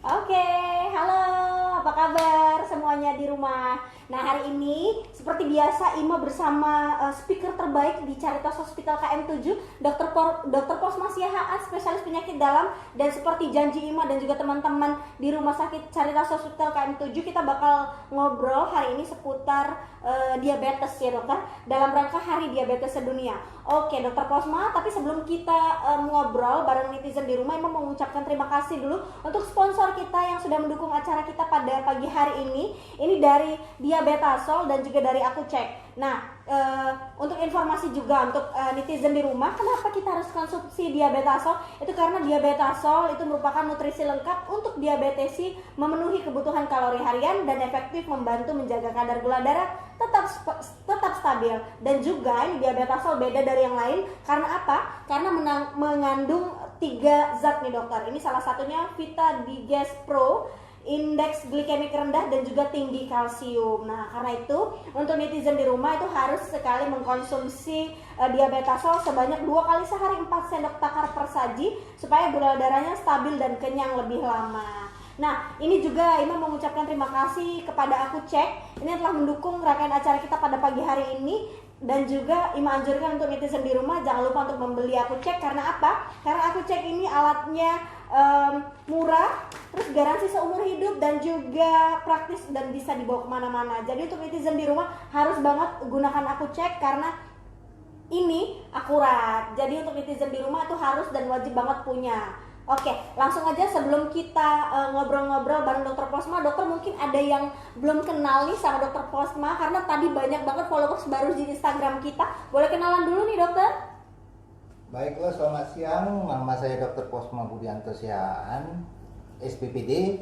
Oke, halo, apa kabar semuanya di rumah? Nah, hari ini seperti biasa Ima bersama speaker terbaik di Caritas Hospital KM7, Dr. Posma Siahaan, spesialis penyakit dalam, dan seperti janji Ima dan juga teman-teman di Rumah Sakit Caritas Hospital KM7, kita bakal ngobrol hari ini seputar diabetes ya dokter, dalam rangka Hari Diabetes Sedunia. Oke, Dr. Posma, tapi sebelum kita ngobrol bareng netizen di rumah, Ima mau mengucapkan terima kasih dulu untuk sponsor kita yang sudah mendukung acara kita pada pagi hari ini. Ini dari Diabetasol dan juga dari Aku Cek. Nah, untuk informasi juga untuk netizen di rumah, kenapa kita harus konsumsi Diabetasol? Itu karena Diabetasol itu merupakan nutrisi lengkap untuk diabetesi, memenuhi kebutuhan kalori harian dan efektif membantu menjaga kadar gula darah tetap stabil. Dan juga ini Diabetasol beda dari yang lain karena apa? Karena mengandung 3 zat nih dokter. Ini salah satunya Vita Digest Pro, indeks glikemik rendah dan juga tinggi kalsium. Nah, karena itu untuk netizen di rumah itu harus sekali mengkonsumsi Diabetasol sebanyak 2 kali sehari 4 sendok takar per saji supaya gula darahnya stabil dan kenyang lebih lama. Nah, ini juga Ima mengucapkan terima kasih kepada Aku Cek. Ini telah mendukung rangkaian acara kita pada pagi hari ini. Dan juga Ima anjurkan untuk netizen di rumah jangan lupa untuk membeli Aku Cek. Karena apa? Karena Aku Cek ini alatnya murah, terus garansi seumur hidup dan juga praktis dan bisa dibawa kemana-mana. Jadi untuk netizen di rumah harus banget gunakan Aku Cek karena ini akurat. Jadi untuk netizen di rumah itu harus dan wajib banget punya. Oke, langsung aja sebelum kita ngobrol-ngobrol bareng Dr. Posma, dokter mungkin ada yang belum kenal nih sama Dr. Posma karena tadi banyak banget followers baru di Instagram kita. Boleh kenalan dulu nih dokter? Baiklah, selamat siang. Nama saya Dr. Posma Budianto Siahaan, SPPD,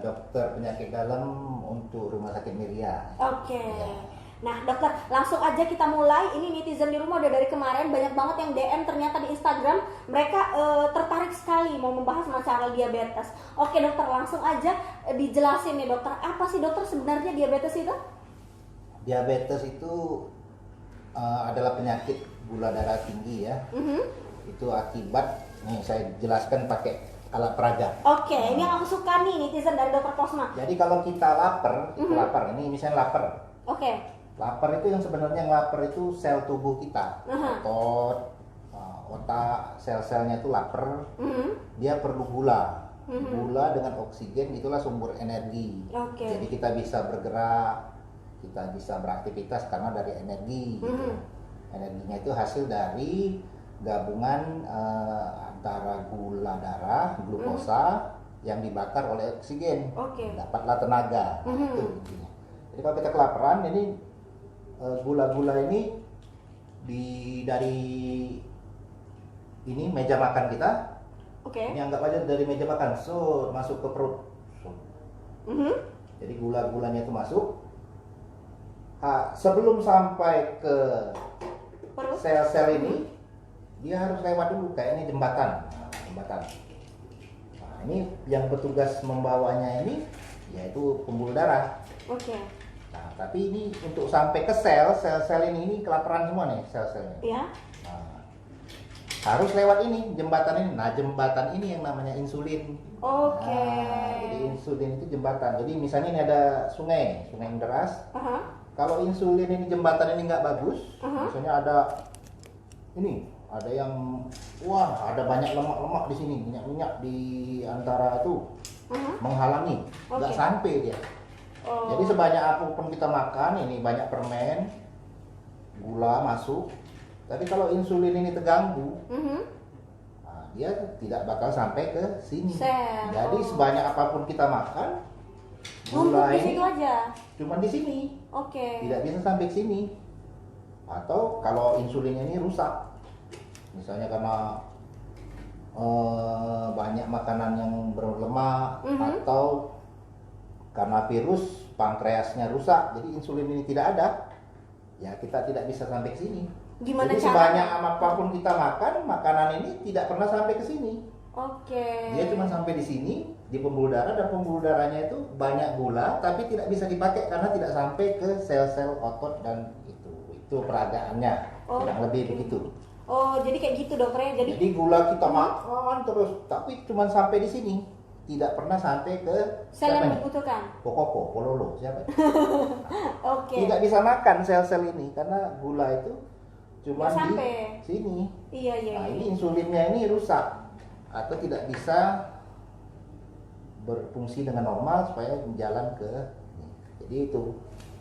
dokter penyakit dalam untuk Rumah Sakit Miria. Oke. Ya. Nah dokter, langsung aja kita mulai. Ini netizen di rumah udah dari kemarin banyak banget yang DM ternyata di Instagram. Mereka tertarik sekali mau membahas masalah diabetes. Oke dokter, langsung aja dijelasin nih dokter. Apa sih dokter sebenarnya diabetes itu? Diabetes itu adalah penyakit gula darah tinggi ya. Itu akibat, nih saya jelaskan pakai alat peraga. Oke, ini yang aku suka nih netizen dari Dr. Posma. Jadi kalau kita lapar, lapar ini misalnya lapar. Oke. Lapar itu yang sebenarnya lapar itu sel tubuh kita, otot, otak, sel-selnya itu lapar. Dia perlu gula. Gula dengan oksigen itulah sumber energi. Jadi kita bisa bergerak, kita bisa beraktivitas karena dari energi. Gitu. Energinya itu hasil dari gabungan antara gula darah, glukosa yang dibakar oleh oksigen. Dapatlah tenaga. Itu intinya. Jadi kalau kita kelaparan, ini gula-gula ini dari ini meja makan kita. Ini anggap aja dari meja makan, masuk ke perut. Jadi gula-gulanya itu masuk. Sebelum sampai ke sel-sel ini, dia harus lewat dulu, kayak ini jembatan. Jembatan. Nah, ini yang bertugas membawanya ini yaitu pembuluh darah. Nah, tapi ini untuk sampai ke sel-sel ini kelaparan semua nih sel-selnya. Ya. Nah, harus lewat ini jembatan ini. Nah, jembatan ini yang namanya insulin. Nah, jadi insulin itu jembatan. Jadi misalnya ini ada sungai yang deras. Kalau insulin ini jembatan ini nggak bagus, misalnya ada yang ada banyak lemak-lemak di sini, minyak-minyak di antara itu menghalangi, nggak sampai dia. Jadi sebanyak apapun kita makan, ini banyak permen, gula masuk. Tapi kalau insulin ini terganggu, nah, dia tidak bakal sampai ke sini. Jadi sebanyak apapun kita makan, gula ini cuma di sini, tidak bisa sampai ke sini. Atau kalau insulinnya ini rusak, misalnya karena banyak makanan yang berlemak atau karena virus pankreasnya rusak, jadi insulin ini tidak ada, ya kita tidak bisa sampai ke sini. Gimana jadi caranya? Sebanyak apapun kita makan, makanan ini tidak pernah sampai ke sini. Dia cuma sampai di sini, di pembuluh darah, dan pembuluh darahnya itu banyak gula, tapi tidak bisa dipakai karena tidak sampai ke sel-sel otot dan itu peragaannya, kurang lebih begitu. Jadi kayak gitu dokternya. Jadi gula kita makan terus, tapi cuma sampai di sini. tidak pernah sampai ke Sel yang siapa ini? dibutuhkan. Pokoko, pololo, siapa? Oke. Tidak bisa makan sel-sel ini karena gula itu cuma Nggak di sampai. sini. Iya, iya, Nah, iya. ini insulinnya ini rusak atau tidak bisa berfungsi dengan normal supaya jalan ke. Jadi itu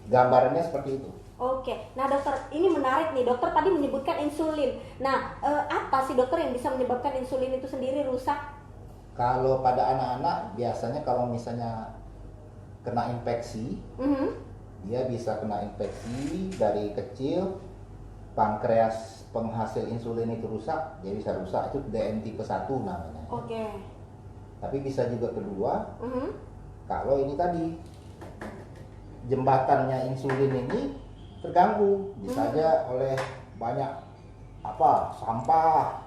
gambarannya seperti itu. Oke, nah dokter, ini menarik nih. Dokter tadi menyebutkan insulin. Nah, apa sih dokter yang bisa menyebabkan insulin itu sendiri rusak? Kalau pada anak-anak biasanya kalau misalnya kena infeksi, dia bisa kena infeksi dari kecil, pankreas penghasil insulin itu rusak, dia bisa rusak, itu DN tipe 1 namanya. Oke. Tapi bisa juga kedua, kalau ini tadi jembatannya insulin ini terganggu, bisa aja oleh banyak sampah,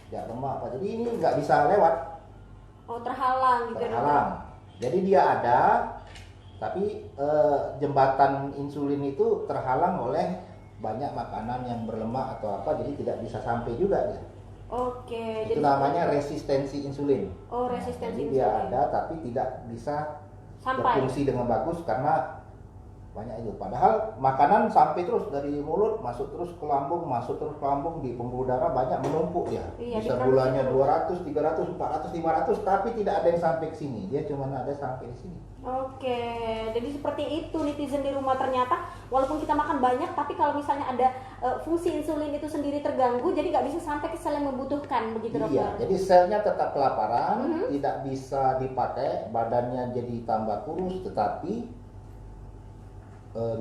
ya lemak apa, jadi ini nggak bisa lewat. Oh, terhalang gitu. Terhalang. Jadi dia ada, tapi jembatan insulin itu terhalang oleh banyak makanan yang berlemak atau apa, jadi tidak bisa sampai juga dia. Oke. Itu Jadi namanya resistensi insulin. Oh, resistensi Jadi dia insulin. ada tapi tidak bisa Sampai. berfungsi dengan bagus karena banyak itu. Padahal makanan sampai terus dari mulut masuk terus ke lambung, masuk terus ke lambung, di pembuluh darah banyak menumpuk ya. Iya, Bisa diproduksi gulanya terus. 200, 300, 400, 500 tapi tidak ada yang sampai ke sini. Dia cuma ada sampai di sini. Oke, jadi seperti itu netizen di rumah, ternyata walaupun kita makan banyak, tapi kalau misalnya ada fungsi insulin itu sendiri terganggu, jadi nggak bisa sampai ke sel yang membutuhkan, begitu dokter? Iya, jadi selnya tetap kelaparan, tidak bisa dipakai, badannya jadi tambah kurus, tetapi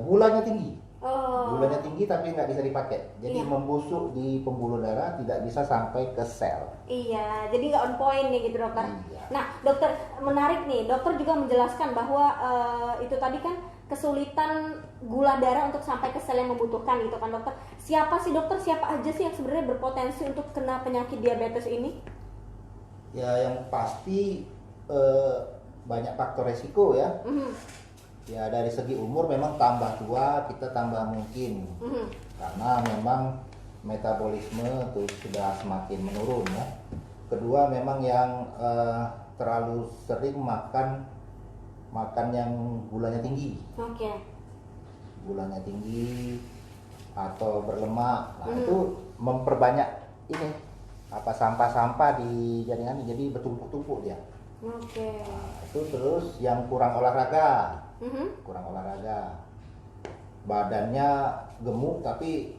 gulanya tinggi. Oh. Gulanya tinggi tapi nggak bisa dipakai. Jadi Iya. membusuk di pembuluh darah, tidak bisa sampai ke sel. Iya, jadi nggak on point nih gitu dokter. Iya. Nah dokter, menarik nih, dokter juga menjelaskan bahwa itu tadi kan kesulitan gula darah untuk sampai ke sel yang membutuhkan gitu kan dokter. Siapa sih dokter, siapa aja sih yang sebenarnya berpotensi untuk kena penyakit diabetes ini? Ya yang pasti banyak faktor resiko ya. Ya dari segi umur memang tambah tua kita tambah mungkin. Karena memang metabolisme tuh sudah semakin menurun ya. Kedua memang yang terlalu sering makan yang gulanya tinggi. Oke. Gulanya tinggi atau berlemak. Nah, itu memperbanyak ini sampah-sampah di jaringan, jadi bertumpuk-tumpuk dia. Oke. Nah, itu terus yang kurang olahraga. Kurang olahraga. Badannya gemuk tapi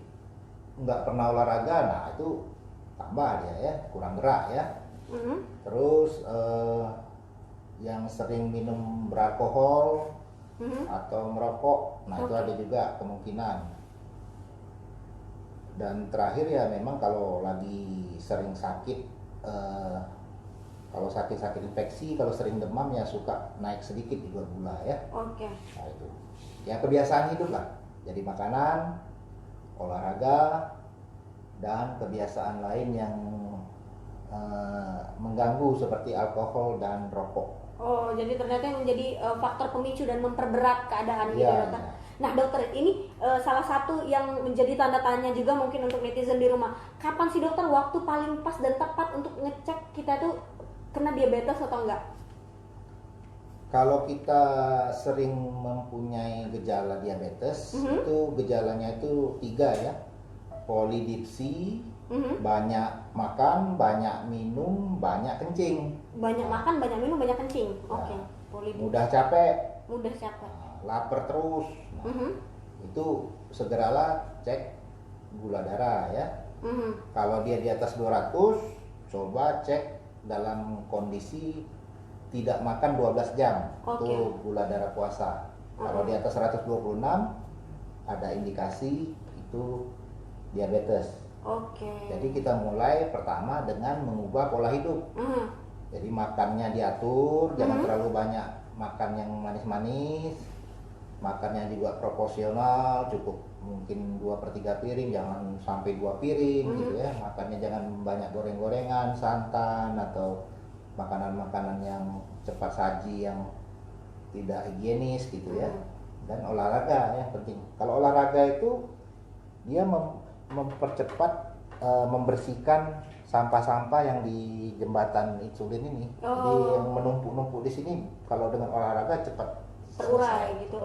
nggak pernah olahraga, nah itu tambah dia ya, kurang gerak ya. Terus yang sering minum beralkohol atau merokok, nah itu ada juga kemungkinan. Dan terakhir ya memang kalau lagi sering sakit, kalau sakit infeksi, kalau sering demam ya suka naik sedikit juga gula ya. Oke. Nah itu ya kebiasaan hidup lah, jadi makanan, olahraga, dan kebiasaan lain yang mengganggu seperti alkohol dan rokok. Oh, jadi ternyata yang menjadi faktor pemicu dan memperberat keadaan gitu Iya, dokter. iya. Nah dokter, ini salah satu yang menjadi tanda tanya juga mungkin untuk netizen di rumah. Kapan sih dokter waktu paling pas dan tepat untuk ngecek kita tuh kena diabetes atau enggak? Kalau kita sering mempunyai gejala diabetes, itu gejalanya itu 3 ya. Polidipsi, banyak makan, banyak minum, banyak kencing. Banyak makan, banyak minum, banyak kencing. Ya. Oke. Polidipsi. Mudah capek, Mudah capek. lapar terus. Nah, itu segeralah cek gula darah ya. Kalau dia di atas 200, coba cek dalam kondisi tidak makan 12 jam. Oke. Itu gula darah puasa. Kalau di atas 126 ada indikasi itu diabetes. Oke. Jadi kita mulai pertama dengan mengubah pola hidup. Jadi makannya diatur, jangan terlalu banyak makan yang manis-manis. Makannya juga proporsional, cukup mungkin 2/3 piring, jangan sampai 2 piring gitu ya. Makannya jangan banyak goreng-gorengan, santan atau makanan-makanan yang cepat saji yang tidak higienis gitu ya. Dan olahraga yang penting. Kalau olahraga itu dia mempercepat membersihkan sampah-sampah yang di jembatan insulin ini. Jadi yang menumpuk-numpuk di sini kalau dengan olahraga cepat terurai selesai. gitu.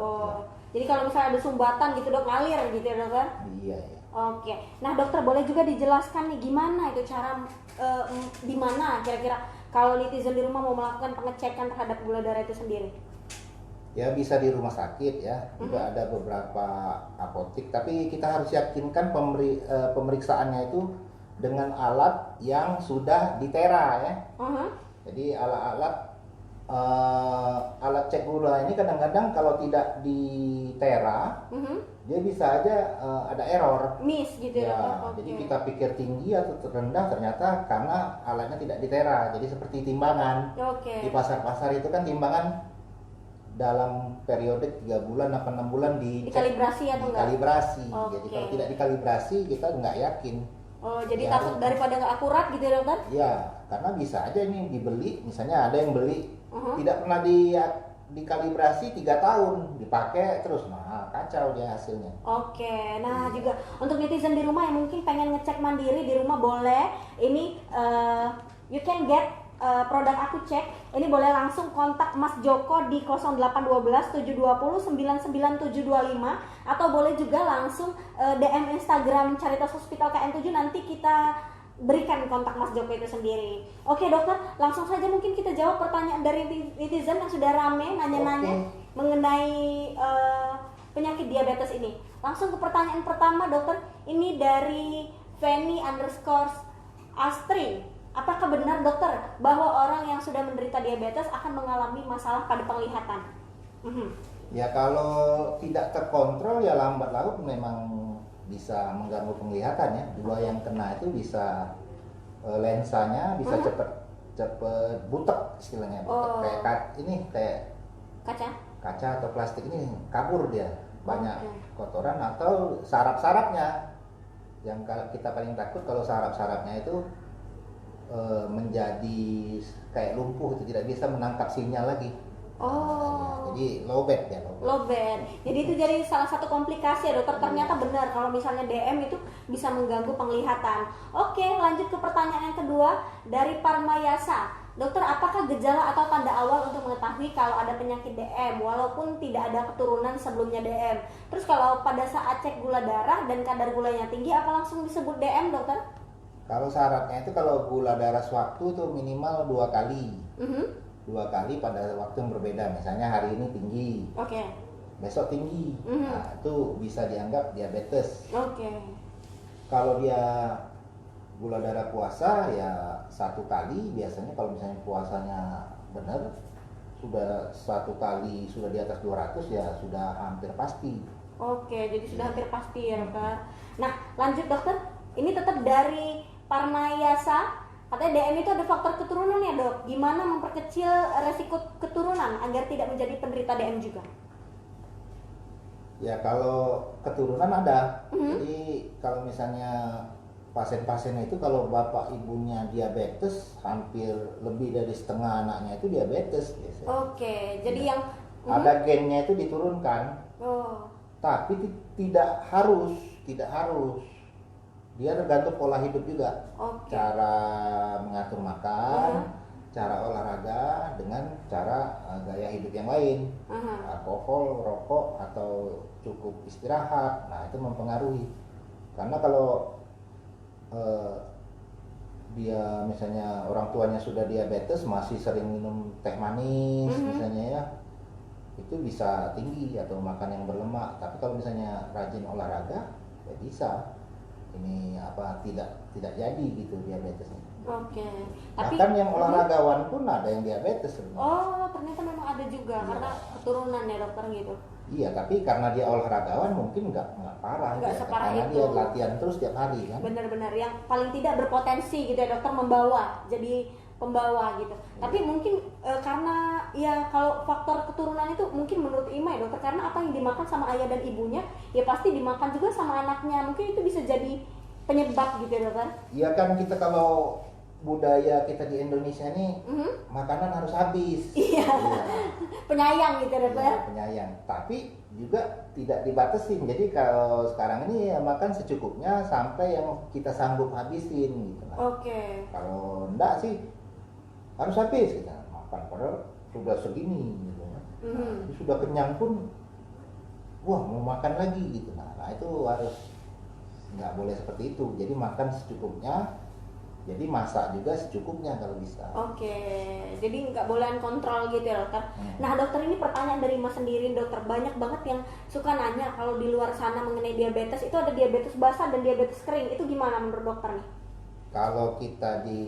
Jadi kalau misalnya ada sumbatan gitu dok, ngalir gitu ya dok kan? Iya, iya. Oke. Nah dokter, boleh juga dijelaskan nih gimana itu cara di mana kira-kira kalau netizen di rumah mau melakukan pengecekan terhadap gula darah itu sendiri? Ya bisa di rumah sakit ya, juga ada beberapa apotek, tapi kita harus yakinkan pemeriksaannya itu dengan alat yang sudah ditera ya. Jadi alat cek gula ini kadang-kadang kalau tidak ditera, dia bisa aja ada error. Miss gitu Ya, ya. jadi kita pikir tinggi atau rendah, ternyata karena alatnya tidak ditera. Jadi seperti timbangan. Di pasar-pasar itu kan timbangan dalam periode 3 bulan apa 6 bulan dikalibrasi atau enggak? Dikalibrasi. Jadi kalau tidak dikalibrasi kita nggak yakin. Jadi Ya, takut daripada nggak akurat gitu ya dokter? Ya, karena bisa aja ini dibeli, misalnya ada yang beli tidak pernah dikalibrasi 3 tahun, dipakai terus, nah kacau dia hasilnya. Nah juga untuk netizen di rumah yang mungkin pengen ngecek mandiri di rumah boleh. Ini you can get produk aku cek. Ini boleh langsung kontak Mas Joko di 0812 720 99725 atau boleh juga langsung DM Instagram Caritas Hospital KM7, nanti kita berikan kontak Mas Joko itu sendiri. Oke dokter, langsung saja mungkin kita jawab pertanyaan dari netizen yang sudah rame nanya-nanya mengenai penyakit diabetes ini. Langsung ke pertanyaan pertama dokter, ini dari Fanny_Astri. Apakah benar dokter bahwa orang yang sudah menderita diabetes akan mengalami masalah pada penglihatan? Ya kalau tidak terkontrol ya lambat laun memang bisa mengganggu penglihatan ya. Dua yang kena itu bisa lensanya bisa cepet butek istilahnya. Butek kayak kaca atau plastik ini kabur dia, banyak kotoran atau saraf-sarafnya. Yang kita paling takut kalau saraf-sarafnya itu menjadi kayak lumpuh, itu tidak bisa menangkap sinyal lagi. Jadi lowbat ya. Lowbat. Jadi itu jadi salah satu komplikasi ya dokter. Ternyata benar kalau misalnya DM itu bisa mengganggu penglihatan. Oke, lanjut ke pertanyaan yang kedua dari Parmayasa. Dokter, apakah gejala atau tanda awal untuk mengetahui kalau ada penyakit DM walaupun tidak ada keturunan sebelumnya DM? Terus kalau pada saat cek gula darah dan kadar gulanya tinggi, apa langsung disebut DM dokter? Kalau syaratnya itu kalau gula darah sewaktu itu minimal 2 kali. 2 kali pada waktu yang berbeda. Misalnya hari ini tinggi, besok tinggi. Nah, itu bisa dianggap diabetes. Kalau dia gula darah puasa ya 1 kali. Biasanya kalau misalnya puasanya benar, sudah 1 kali sudah di atas 200 ya sudah hampir pasti. Jadi sudah hampir pasti ya dokter. Nah lanjut dokter, ini tetap dari Parmayasa, katanya DM itu ada faktor keturunan ya dok. Gimana memperkecil resiko keturunan agar tidak menjadi penderita DM juga? Ya kalau keturunan ada. Jadi kalau misalnya pasien-pasiennya itu kalau bapak ibunya diabetes, hampir lebih dari setengah anaknya itu diabetes biasanya. Jadi yang ada gennya itu diturunkan. Tapi tidak harus. Dia tergantung pola hidup juga. Cara mengatur makan, cara olahraga dengan cara gaya hidup yang lain. Alkohol, rokok atau cukup istirahat. Nah, itu mempengaruhi. Karena kalau dia misalnya orang tuanya sudah diabetes masih sering minum teh manis misalnya ya, itu bisa tinggi atau makan yang berlemak. Tapi kalau misalnya rajin olahraga ya bisa ini tidak jadi gitu diabetesnya. Bahkan yang olahragawan pun ada yang diabetes sebenarnya. Ternyata memang ada juga karena keturunan ya dokter gitu. Iya, tapi karena dia olahragawan mungkin nggak parah. Nggak separah karena itu. dia latihan terus tiap hari kan. Benar-benar yang paling tidak berpotensi gitu ya dokter, membawa jadi pembawa gitu. Tapi mungkin karena ya kalau faktor keturunan itu mungkin menurut Ima ya dokter, karena apa yang dimakan sama ayah dan ibunya ya pasti dimakan juga sama anaknya. Mungkin itu bisa jadi penyebab gitu ya dokter. Iya kan, kita kalau budaya kita di Indonesia nih makanan harus habis. Iya. Penyayang gitu dokter. Ya, penyayang. Tapi juga tidak dibatasin. Jadi kalau sekarang ini ya makan secukupnya sampai yang kita sanggup habisin gitu lah. Oke. Kalau enggak sih harus habis kita makan padahal sudah segini gitu. Nah, sudah kenyang pun wah mau makan lagi gitu. Nah itu harus nggak boleh seperti itu. Jadi makan secukupnya. Jadi masak juga secukupnya kalau bisa. Oke, jadi nggak bolehan kontrol gitu ya dokter. Nah dokter, ini pertanyaan dari Mas sendiri dokter. Banyak banget yang suka nanya kalau di luar sana mengenai diabetes, itu ada diabetes basah dan diabetes kering. Itu gimana menurut dokter nih? Kalau kita di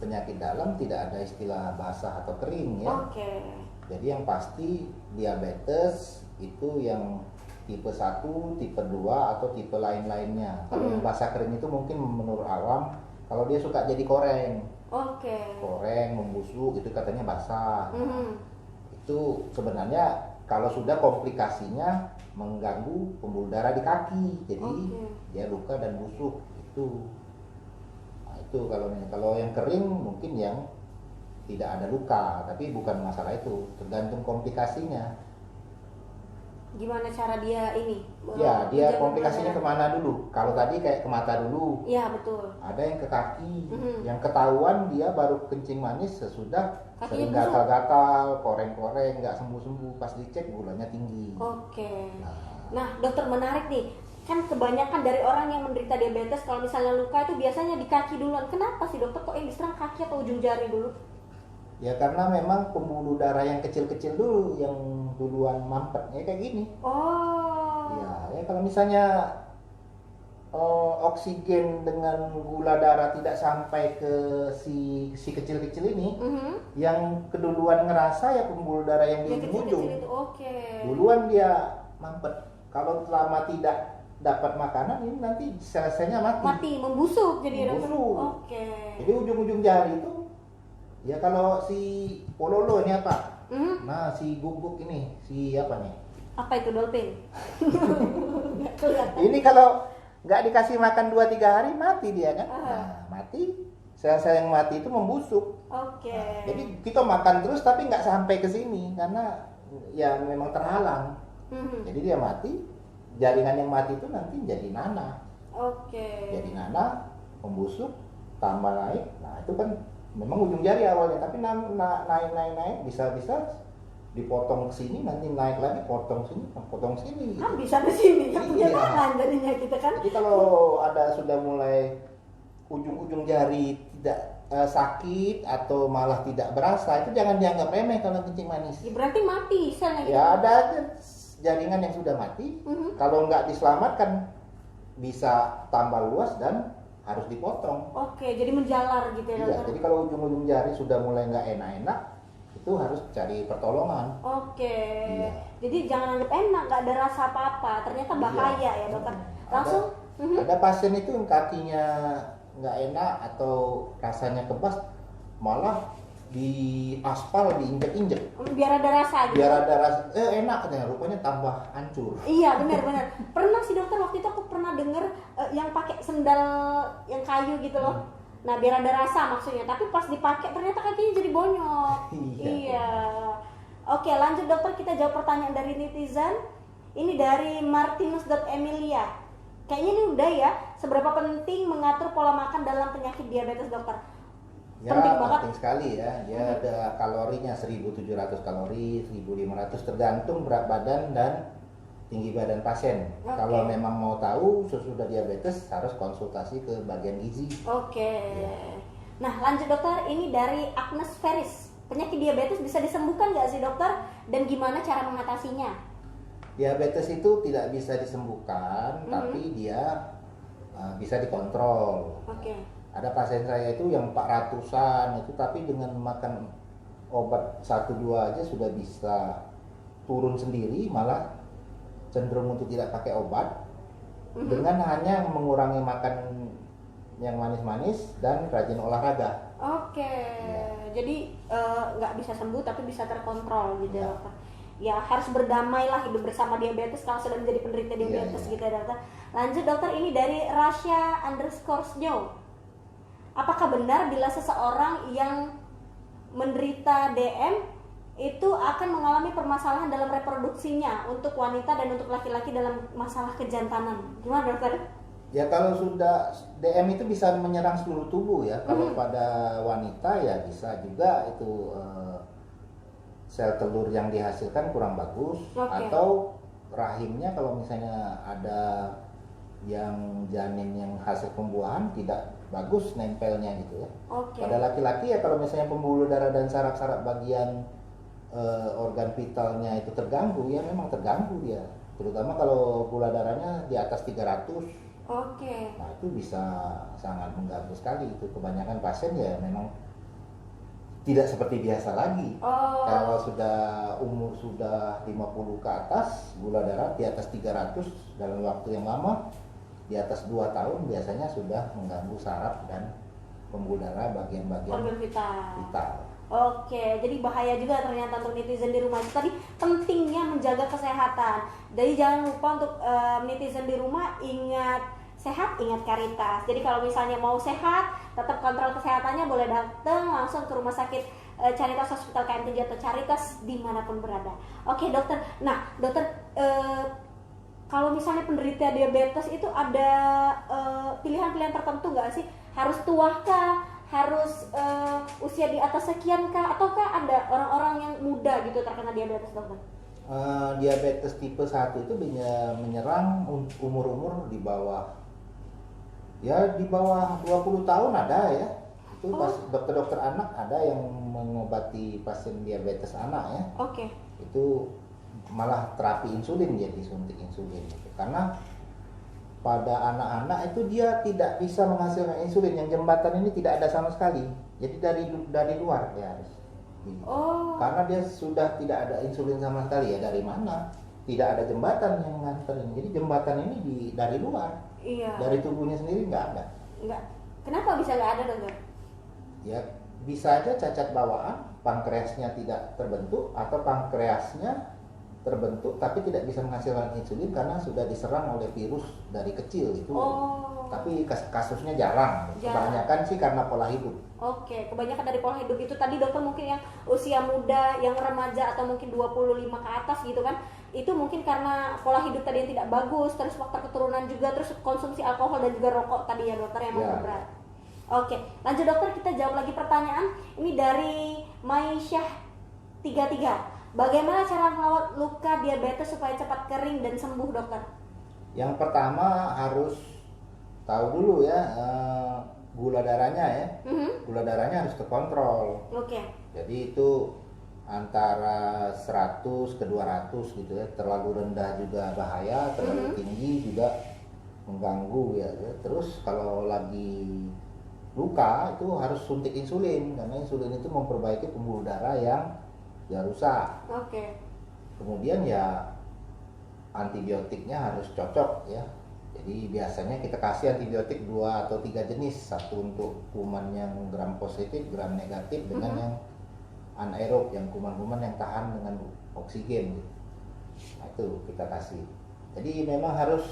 penyakit dalam tidak ada istilah basah atau kering ya. Oke. Jadi yang pasti diabetes itu yang tipe 1, tipe 2 atau tipe lain-lainnya. Kalau yang basah kering itu mungkin menurut awam kalau dia suka jadi koreng. Oke. Koreng, membusuk itu katanya basah. Itu sebenarnya kalau sudah komplikasinya mengganggu pembuluh darah di kaki. Jadi dia luka dan busuk itu. Nah, itu kalau yang kering mungkin yang tidak ada luka, tapi bukan masalah itu, tergantung komplikasinya. Gimana cara dia ini? Ya, dia komplikasinya kemana dulu? Kalau tadi kayak ke mata dulu. Iya, betul. Ada yang ke kaki, yang ketahuan dia baru kencing manis sesudah sering busuk. gatal-gatal, koreng-koreng, nggak sembuh-sembuh. Pas dicek gulanya tinggi. Oke. Nah, dokter, menarik nih. Kan kebanyakan dari orang yang menderita diabetes kalau misalnya luka itu biasanya di kaki duluan. Kenapa sih dokter kok yang diserang kaki atau ujung jari dulu? Ya karena memang pembuluh darah yang kecil-kecil dulu yang duluan mampet ya kayak gini. Oh. Ya kalau misalnya oksigen dengan gula darah tidak sampai ke si kecil-kecil ini, yang keduluan ngerasa ya pembuluh darah yang di ujung. Oke. Duluan dia mampet. Kalau selama tidak dapat makanan ini nanti sel-selnya mati. Membusuk jadi membusuk. Oke. Jadi ujung-ujung jari itu ya kalau si pololo ini apa? Nah si guguk ini si apa nih? Apa itu dolphin? Ini kalau nggak dikasih makan 2-3 hari mati dia kan? Nah, mati. Sel-sel yang mati itu membusuk. Oke. Nah, jadi kita makan terus tapi nggak sampai ke sini karena ya memang terhalang. Jadi dia mati. Jaringan yang mati itu nanti jadi nanah. Oke. Jadi nanah, membusuk, tambah naik. Nah itu kan memang ujung jari awalnya, tapi naik bisa dipotong ke sini, nanti naik lagi, potong sini. Gitu. Bisa ke sini, kan punya Iya. tangan jadinya kita kan. Jadi kalau ada sudah mulai ujung-ujung jari tidak sakit atau malah tidak berasa, itu jangan dianggap remeh kalau kencing manis. Ya, berarti mati selnya gitu. Ya ada aja jaringan yang sudah mati, kalau nggak diselamatkan bisa tambah luas dan harus dipotong. Oke, jadi menjalar gitu ya Iya, dokter? jadi kalau ujung-ujung jari sudah mulai nggak enak-enak, itu harus cari pertolongan. Oke, Iya. jadi jangan anggap enak, nggak ada rasa apa-apa, ternyata bahaya ya dokter. Langsung? Ada pasien itu yang kakinya nggak enak atau rasanya kebas, malah di aspal diinjek-injek. Biar ada rasa gitu? Biar ada rasa, enak katanya, rupanya tambah hancur. Iya benar-benar. Pernah sih dokter, waktu itu aku pernah denger yang pakai sendal yang kayu gitu loh. Nah biar ada rasa maksudnya, tapi pas dipakai ternyata kakinya jadi bonyok. Iya. Oke, lanjut dokter, kita jawab pertanyaan dari netizen. Ini dari Martinus.Emilia. Kayaknya ini udah ya, seberapa penting mengatur pola makan dalam penyakit diabetes dokter? Ya, penting sekali ya. Dia ada kalorinya 1.700 kalori, 1.500 tergantung berat badan dan tinggi badan pasien. Kalau memang mau tahu sesudah diabetes harus konsultasi ke bagian gizi. Ya. Nah lanjut dokter, ini dari Agnes Feris. Penyakit diabetes bisa disembuhkan nggak sih dokter? Dan gimana cara mengatasinya? Diabetes itu tidak bisa disembuhkan, tapi dia bisa dikontrol. Ada pasien saya itu yang 400-an itu, tapi dengan makan obat 1-2 aja sudah bisa turun sendiri, malah cenderung untuk tidak pakai obat dengan hanya mengurangi makan yang manis-manis dan rajin olahraga. Jadi nggak bisa sembuh tapi bisa terkontrol gitu ya dokter. Ya harus berdamailah hidup bersama diabetes kalau sudah menjadi penderita diabetes gitu ya dokter. Lanjut dokter, ini dari Rasya_Snow. apakah benar bila seseorang yang menderita DM itu akan mengalami permasalahan dalam reproduksinya untuk wanita dan untuk laki-laki dalam masalah kejantanan? Gimana dokter? Ya kalau sudah DM itu bisa menyerang seluruh tubuh ya. Kalau pada wanita ya bisa juga itu sel telur yang dihasilkan kurang bagus, atau rahimnya kalau misalnya ada yang janin yang hasil pembuahan tidak bagus nempelnya gitu ya. Pada laki-laki ya kalau misalnya pembuluh darah dan saraf-saraf bagian organ vitalnya itu terganggu, ya memang terganggu dia. Terutama kalau gula darahnya di atas 300. Nah itu bisa sangat mengganggu sekali. Itu kebanyakan pasien ya memang tidak seperti biasa lagi. Kalau sudah umur sudah 50 ke atas, gula darah di atas 300 dalam waktu yang lama, di atas 2 tahun biasanya sudah mengganggu saraf dan pembuluh darah bagian-bagian organ vital. Jadi bahaya juga ternyata untuk netizen di rumah. Tadi pentingnya menjaga kesehatan. Jadi jangan lupa untuk netizen di rumah, ingat sehat, ingat Caritas. Jadi kalau misalnya mau sehat, tetap kontrol kesehatannya, boleh datang langsung ke rumah sakit Caritas Hospital KM 7 atau Caritas dimanapun berada. Oke dokter. Nah dokter, kalau misalnya penderita diabetes itu ada pilihan-pilihan tertentu nggak sih? Harus tua kah? Harus usia di atas sekian kah? Ataukah ada orang-orang yang muda gitu terkena diabetes dokter? Diabetes tipe 1 itu menyerang umur-umur di bawah 20 tahun ada ya. Itu dokter-dokter anak ada yang mengobati pasien diabetes anak ya. Itu malah terapi insulin, dia disuntik insulin gitu. Karena pada anak-anak itu dia tidak bisa menghasilkan insulin, yang jembatan ini tidak ada sama sekali. Jadi dari luar ya harus. Karena dia sudah tidak ada insulin sama sekali, ya dari mana? Tidak ada jembatan yang nganterin. Jadi jembatan ini dari luar. Dari tubuhnya sendiri nggak ada. Kenapa bisa nggak ada dokter? Ya bisa aja cacat bawaan, pankreasnya tidak terbentuk, atau pankreasnya terbentuk tapi tidak bisa menghasilkan insulin karena sudah diserang oleh virus dari kecil itu. Tapi kasusnya jarang. Kebanyakan sih karena pola hidup. Kebanyakan dari pola hidup itu tadi dokter, mungkin yang usia muda, yang remaja atau mungkin 25 ke atas gitu kan. Itu mungkin karena pola hidup tadi yang tidak bagus, terus faktor keturunan juga, terus konsumsi alkohol dan juga rokok tadi ya dokter yang memperberat. Lanjut dokter, kita jawab lagi pertanyaan. Ini dari Maisyah 33. Bagaimana cara merawat luka diabetes supaya cepat kering dan sembuh dokter? Yang pertama harus tahu dulu ya gula darahnya ya. Gula darahnya harus terkontrol. Jadi itu antara 100 ke 200 gitu ya. Terlalu rendah juga bahaya, terlalu tinggi juga mengganggu ya. Terus kalau lagi luka itu harus suntik insulin, karena insulin itu memperbaiki pembuluh darah yang rusak. Kemudian ya antibiotiknya harus cocok ya. Jadi biasanya kita kasih antibiotik 2 atau 3 jenis, satu untuk kuman yang gram positif, gram negatif, dengan yang anaerob, yang kuman-kuman yang tahan dengan oksigen. Nah, itu kita kasih. Jadi memang harus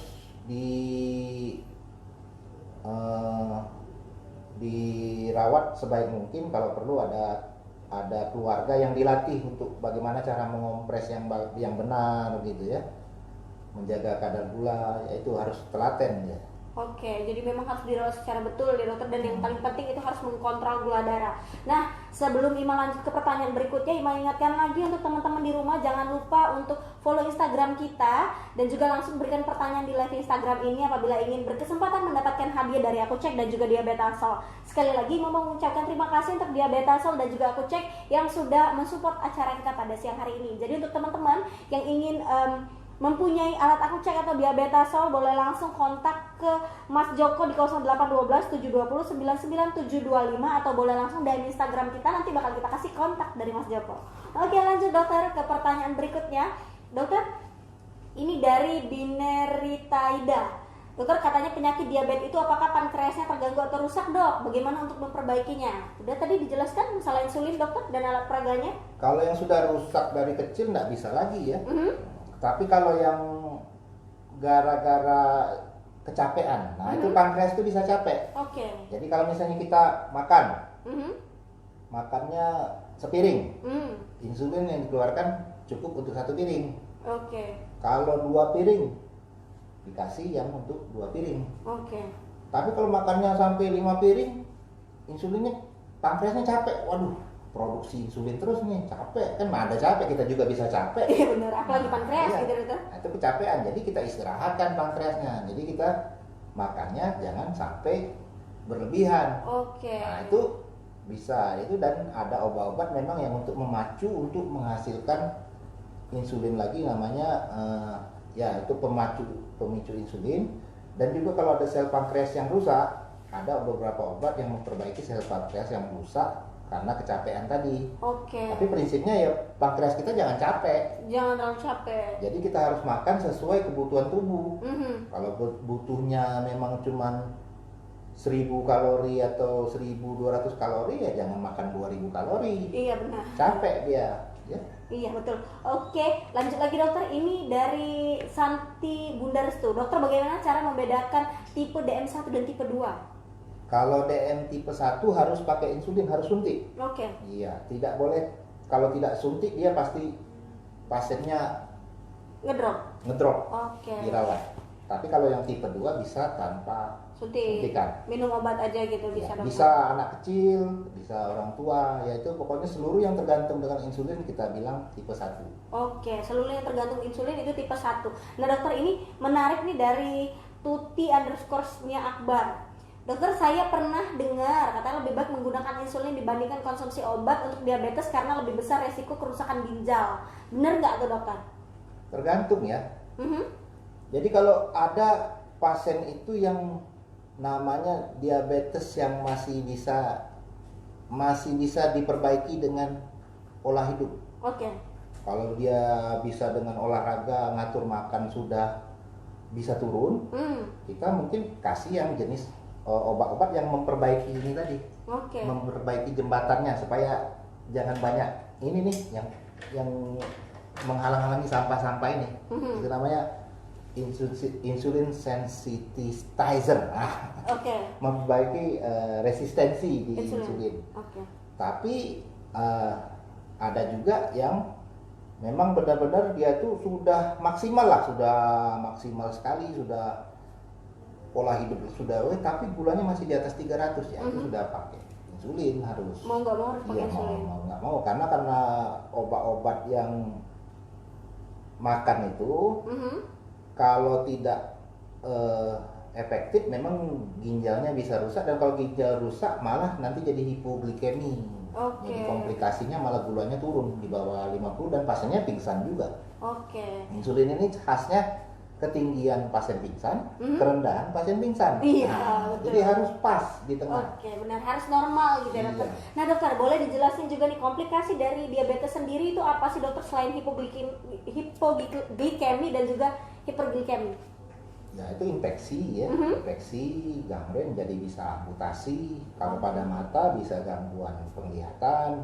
dirawat sebaik mungkin. Kalau perlu ada keluarga yang dilatih untuk bagaimana cara mengompres yang benar gitu ya, menjaga kadar gula, yaitu harus telaten ya. Jadi memang harus dirawat secara betul ya dokter, dan yang paling penting itu harus mengkontrol gula darah. Nah sebelum Ima lanjut ke pertanyaan berikutnya, Ima ingatkan lagi untuk teman-teman di rumah, jangan lupa untuk follow Instagram kita dan juga langsung berikan pertanyaan di live Instagram ini apabila ingin berkesempatan mendapatkan hadiah dari Aku Cek dan juga Diabetasol. Sekali lagi mau mengucapkan terima kasih untuk Diabetasol dan juga Aku Cek yang sudah mensupport acara kita pada siang hari ini. Jadi untuk teman-teman yang ingin mempunyai alat Aku Cek atau Diabetasol, boleh langsung kontak ke Mas Joko di 0812 720 99725 atau boleh langsung dari Instagram kita, nanti bakal kita kasih kontak dari Mas Joko. Lanjut dokter ke pertanyaan berikutnya. Dokter, ini dari Bineritaida. Dokter, katanya penyakit diabetes itu apakah pankreasnya terganggu atau rusak dok? Bagaimana untuk memperbaikinya? Udah tadi dijelaskan masalah insulin dokter dan alat peraganya. Kalau yang sudah rusak dari kecil nggak bisa lagi ya. Tapi kalau yang gara-gara kecapean. Nah, itu pankreas itu bisa capek. Oke. Jadi kalau misalnya kita makan, Mhm. makannya sepiring, Hmm. insulin yang dikeluarkan cukup untuk 1 piring. Oke. Kalau 2 piring, dikasih yang untuk 2 piring. Oke. Tapi kalau makannya sampai 5 piring, insulinnya, pankreasnya capek. Waduh, produksi insulin terus nih, capek. Kan ada capek, kita juga bisa capek. Iya benar, apalagi pankreas Iya. gitu dokter. Nah, itu kecapean, jadi kita istirahatkan pankreasnya. Jadi kita makannya jangan sampai berlebihan. Oke. Nah, itu bisa, itu dan ada obat-obat memang yang untuk memacu untuk menghasilkan insulin lagi, namanya ya itu pemicu insulin. Dan juga kalau ada sel pankreas yang rusak, ada beberapa obat yang memperbaiki sel pankreas yang rusak karena kecapean tadi. Oke. Tapi prinsipnya ya pankreas kita jangan capek. Jangan terlalu capek. Jadi kita harus makan sesuai kebutuhan tubuh. Mhm. Kalau butuhnya memang cuman 1000 kalori atau 1200 kalori, ya jangan makan 2000 kalori. Iya benar. Capek dia, ya. Iya betul. Oke, lanjut lagi dokter. Ini dari Santi Bunda Restu. Dokter, bagaimana cara membedakan tipe DM1 dan tipe 2? Kalau DM tipe 1 harus pakai insulin, harus suntik. Oke. Iya, tidak boleh. Kalau tidak suntik dia pasti pasiennya Ngedrop. ngedrop, Oke. dirawat. Tapi kalau yang tipe 2 bisa tanpa Suntik. suntikan. Minum obat aja gitu Ya, bisa dokter. bisa anak kecil, bisa orang tua, yaitu pokoknya seluruh yang tergantung dengan insulin kita bilang tipe 1. Oke, seluruh yang tergantung insulin itu tipe 1. Nah dokter, ini menarik nih dari Tuti_nya Akbar. Dokter, saya pernah dengar katanya lebih baik menggunakan insulin dibandingkan konsumsi obat untuk diabetes karena lebih besar resiko kerusakan ginjal. Bener nggak tuh dokter? Tergantung ya. Mhm. Jadi kalau ada pasien itu yang namanya diabetes yang masih bisa diperbaiki dengan pola hidup. Oke. Kalau dia bisa dengan olahraga, ngatur makan sudah bisa turun, kita mungkin kasih yang jenis obat-obat yang memperbaiki ini tadi. Oke. Memperbaiki jembatannya supaya jangan banyak ini nih yang menghalang-halangi sampah-sampah ini. Itu namanya insulin sensitizer. Oke. Memperbaiki resistensi di insulin. Oke. Tapi ada juga yang memang benar-benar dia tuh sudah maksimal sekali, sudah pola hidup sudah, tapi gulanya masih di atas 300 ya, itu sudah pakai insulin harus. Mau nggak mau harus pakai Iya, insulin. mau nggak mau, karena obat-obat yang makan itu kalau tidak efektif memang ginjalnya bisa rusak, dan kalau ginjal rusak malah nanti jadi hipoglikemi. Oke. Jadi komplikasinya malah gulanya turun di bawah 50 dan pasiennya pingsan juga. Oke. Insulin ini khasnya ketinggian pasien pingsan, kerendahan pasien pingsan. Iya, betul. Jadi harus pas di tengah. Oke, benar, harus normal gitu ya dokter. Iya. Nah dokter, boleh dijelasin juga nih komplikasi dari diabetes sendiri itu apa sih dokter, selain hipoglikemi dan juga hiperglikemi? Ya itu infeksi ya, infeksi gangren jadi bisa amputasi. Kalau pada mata bisa gangguan penglihatan.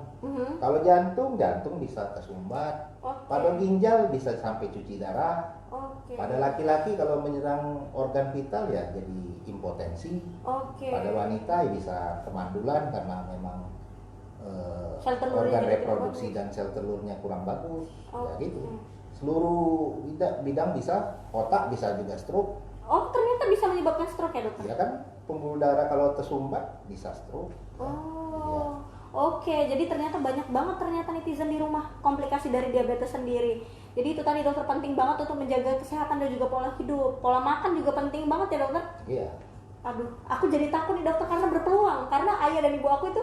Kalau jantung bisa tersumbat. Oke. Pada ginjal bisa sampai cuci darah. Oke. Pada laki-laki kalau menyerang organ vital ya jadi impotensi. Oke. Pada wanita ya bisa kemandulan karena memang Sel telurnya organ jadi reproduksi tidak dan sel telurnya kurang bagus. Ya Oke. gitu. Seluruh bidang bisa, otak bisa juga stroke. Oh, ternyata bisa menyebabkan stroke ya dokter? Ya kan, pembuluh darah kalau tersumbat bisa stroke. Oh, oke. Jadi ternyata banyak banget ternyata netizen di rumah komplikasi dari diabetes sendiri. Jadi itu tadi dokter, penting banget untuk menjaga kesehatan dan juga pola hidup. Pola makan juga penting banget ya dokter. Iya. Aduh, aku jadi takut nih dokter karena berpeluang. Karena ayah dan ibu aku itu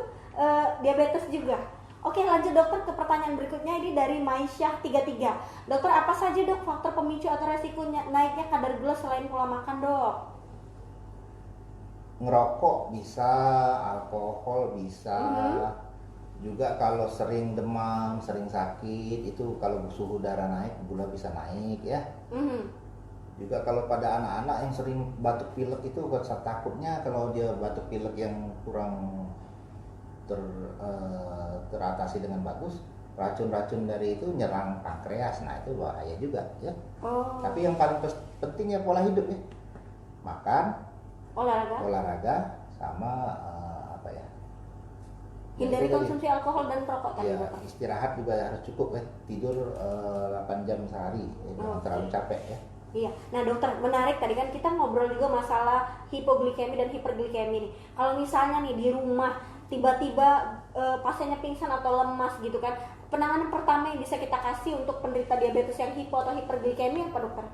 diabetes juga. Oke, lanjut dokter ke pertanyaan berikutnya. Ini dari Maisyah 33. Dokter, apa saja dok faktor pemicu atau resiko naiknya kadar gula selain pola makan dok? Ngerokok bisa, alkohol bisa. Juga kalau sering demam, sering sakit, itu kalau suhu darah naik, gula bisa naik ya. Juga kalau pada anak-anak yang sering batuk pilek itu, takutnya kalau dia batuk pilek yang kurang teratasi dengan bagus, racun-racun dari itu nyerang pankreas. Nah itu bahaya juga ya. Tapi yang paling penting ya pola hidup ya, makan, olahraga sama apa ya? Hindari Ya, konsumsi alkohol dan rokok tadi, ya, dokter. istirahat juga harus cukup kan, tidur 8 jam sehari, jangan terlalu capek ya. Iya, nah dokter, menarik tadi kan kita ngobrol juga masalah hipoglikemi dan hiperglikemi nih. Kalau misalnya nih di rumah tiba-tiba pasiennya pingsan atau lemas gitu kan, penanganan pertama yang bisa kita kasih untuk penderita diabetes yang hipo atau hiperglikemi apa, dokter?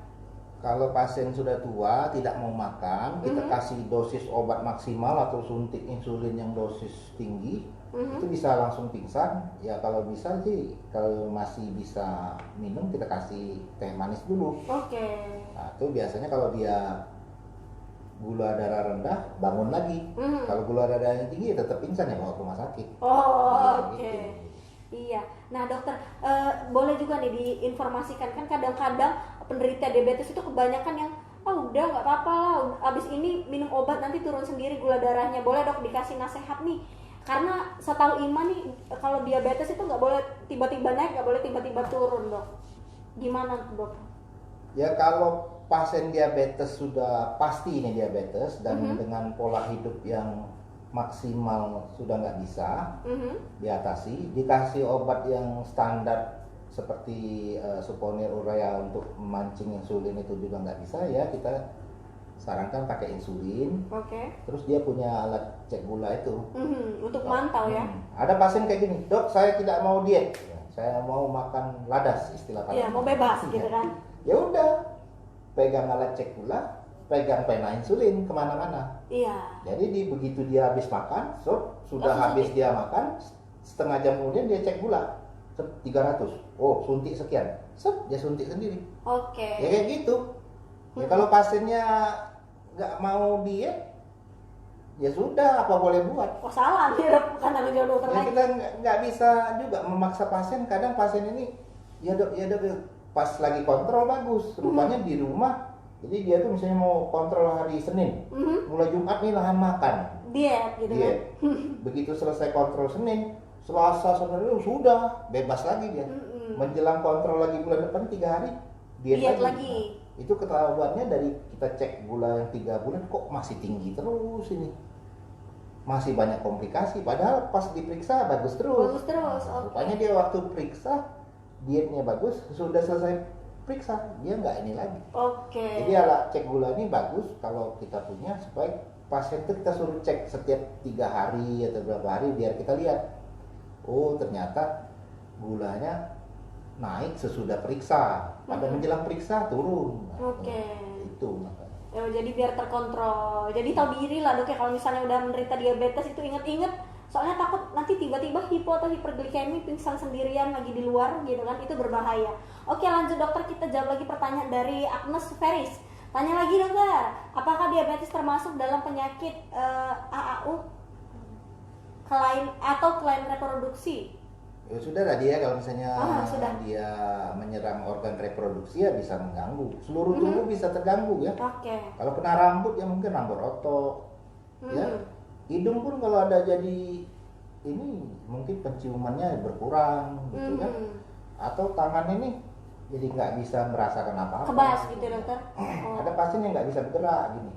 Kalau pasien sudah tua tidak mau makan, kita kasih dosis obat maksimal atau suntik insulin yang dosis tinggi, itu bisa langsung pingsan. Ya kalau bisa sih, kalau masih bisa minum kita kasih teh manis dulu. Oke. Nah, itu biasanya kalau dia gula darah rendah bangun lagi. Kalau gula darahnya tinggi ya tetap pingsan, ya bawa ke rumah sakit. Oh, oke. Gitu. Iya. Nah, dokter, boleh juga nih diinformasikan, kan kadang-kadang penderita diabetes itu kebanyakan yang udah nggak apa-apa lah, abis ini minum obat nanti turun sendiri gula darahnya. Boleh dok dikasih nasihat nih, karena setahu Ima nih kalau diabetes itu nggak boleh tiba-tiba naik, nggak boleh tiba-tiba turun, dok. Gimana dok? Ya kalau pasien diabetes sudah pasti ini diabetes dan dengan pola hidup yang maksimal sudah nggak bisa diatasi, dikasih obat yang standar seperti Suponir urea untuk memancing insulin itu juga nggak bisa, ya kita sarankan pakai insulin. Oke. Terus dia punya alat cek gula itu Untuk mantau ya. Ada pasien kayak gini, dok saya tidak mau diet, saya mau makan ladas, istilah Iya, mau bebas gitu kan. Ya udah, pegang alat cek gula, pegang pena insulin kemana-mana. Iya. Jadi begitu dia habis makan, sudah Langsung habis suntik. dia makan, setengah jam kemudian dia cek gula, 300. Oh, suntik sekian, dia suntik sendiri. Oke. Ya kayak gitu. Ya kalau pasiennya nggak mau diet, ya sudah, apa boleh buat. Oh salah nih dok, bukan tanggung jawab dokter Ya lagi. kita nggak bisa juga memaksa pasien. Kadang pasien ini, ya dok, pas lagi kontrol bagus, rupanya di rumah. Jadi dia tuh misalnya mau kontrol hari Senin, mulai Jumat nih lahan makan, Diet gitu diet. Begitu selesai kontrol Senin, Selasa sebenarnya sudah bebas lagi dia. Menjelang kontrol lagi bulan depan 3 hari diet lagi. Nah, itu ketahuannya dari kita cek gula yang 3 bulan kok masih tinggi terus ini, masih banyak komplikasi. Padahal pas diperiksa bagus terus. Bagus terus, Nah, oke. rupanya dia waktu periksa dietnya bagus, sudah selesai periksa dia nggak ini lagi. Oke. Jadi alat cek gula ini bagus kalau kita punya, supaya pasien itu kita suruh cek setiap 3 hari atau berapa hari biar kita lihat. Oh ternyata gulanya naik sesudah periksa, pada menjelang periksa turun. Nah, Oke. Itu makanya. Jadi biar terkontrol. Jadi tahu diri lah dok ya, kalau misalnya udah menderita diabetes itu inget-inget, soalnya takut nanti tiba-tiba hipo atau hiperglikemi pingsan sendirian lagi di luar gitu kan, itu berbahaya. Oke lanjut dokter, kita jawab lagi pertanyaan dari Agnes Feris. Tanya lagi dokter, apakah diabetes termasuk dalam penyakit AAU kelainan reproduksi? Ya sudah tadi ya, kalau misalnya sudah. dia menyerang organ reproduksi ya bisa mengganggu. Seluruh tubuh bisa terganggu ya. Oke. Kalau kena rambut ya mungkin rambut otot. Ya. Hidung pun kalau ada jadi ini mungkin penciumannya berkurang gitu kan. Atau tangan ini jadi nggak bisa merasakan apa-apa. Kebas gitu dokter. Ada pasien yang nggak bisa bergerak gini.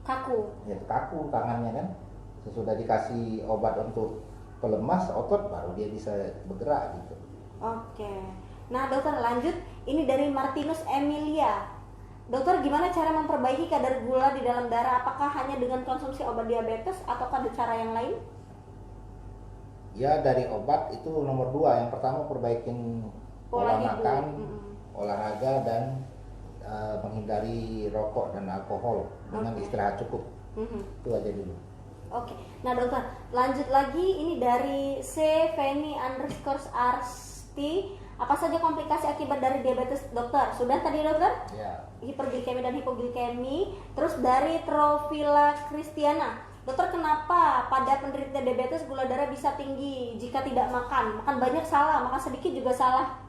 Kaku. Ya kaku tangannya kan. Sesudah dikasih obat untuk pelemas otot baru dia bisa bergerak gitu. Oke. Nah dokter lanjut, ini dari Martinus Emilia. Dokter, gimana cara memperbaiki kadar gula di dalam darah? Apakah hanya dengan konsumsi obat diabetes atau ada cara yang lain? Ya dari obat itu nomor 2. Yang pertama perbaikin pola makan, olahraga, dan menghindari rokok dan alkohol dengan istirahat cukup. Itu aja dulu. Oke, nah dokter, lanjut lagi, ini dari Cveni_Arsti. Apa saja komplikasi akibat dari diabetes dokter? Sudah tadi dokter? Ya. Hiperglikemi dan hipoglikemi. Terus dari Trovila Kristiana, dokter kenapa pada penderita diabetes gula darah bisa tinggi jika tidak makan? Makan banyak salah, makan sedikit juga salah.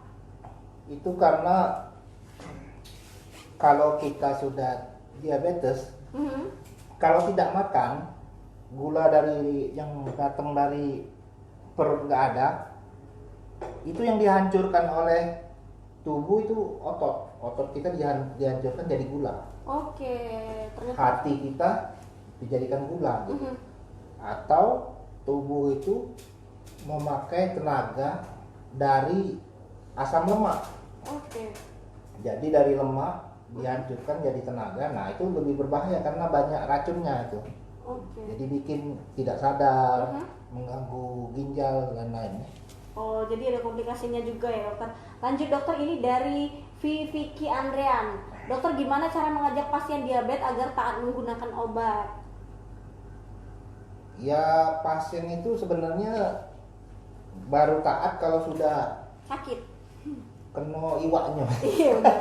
Itu karena kalau kita sudah diabetes, kalau tidak makan, gula dari yang datang dari perut nggak ada, itu yang dihancurkan oleh tubuh itu otot kita dihancurkan jadi gula. Oke, ternyata. Hati kita dijadikan gula gitu. Atau tubuh itu memakai tenaga dari asam lemak. Oke. Jadi dari lemak dihancurkan jadi tenaga. Nah, itu lebih berbahaya karena banyak racunnya itu. Oke. Jadi bikin tidak sadar, mengganggu ginjal dan lainnya. Oh, jadi ada komplikasinya juga ya dokter. Lanjut dokter, ini dari Vicky Andrean. Dokter, gimana cara mengajak pasien diabetes agar taat menggunakan obat? Ya, pasien itu sebenarnya baru taat kalau sudah Sakit. kena iwaknya. Iya benar.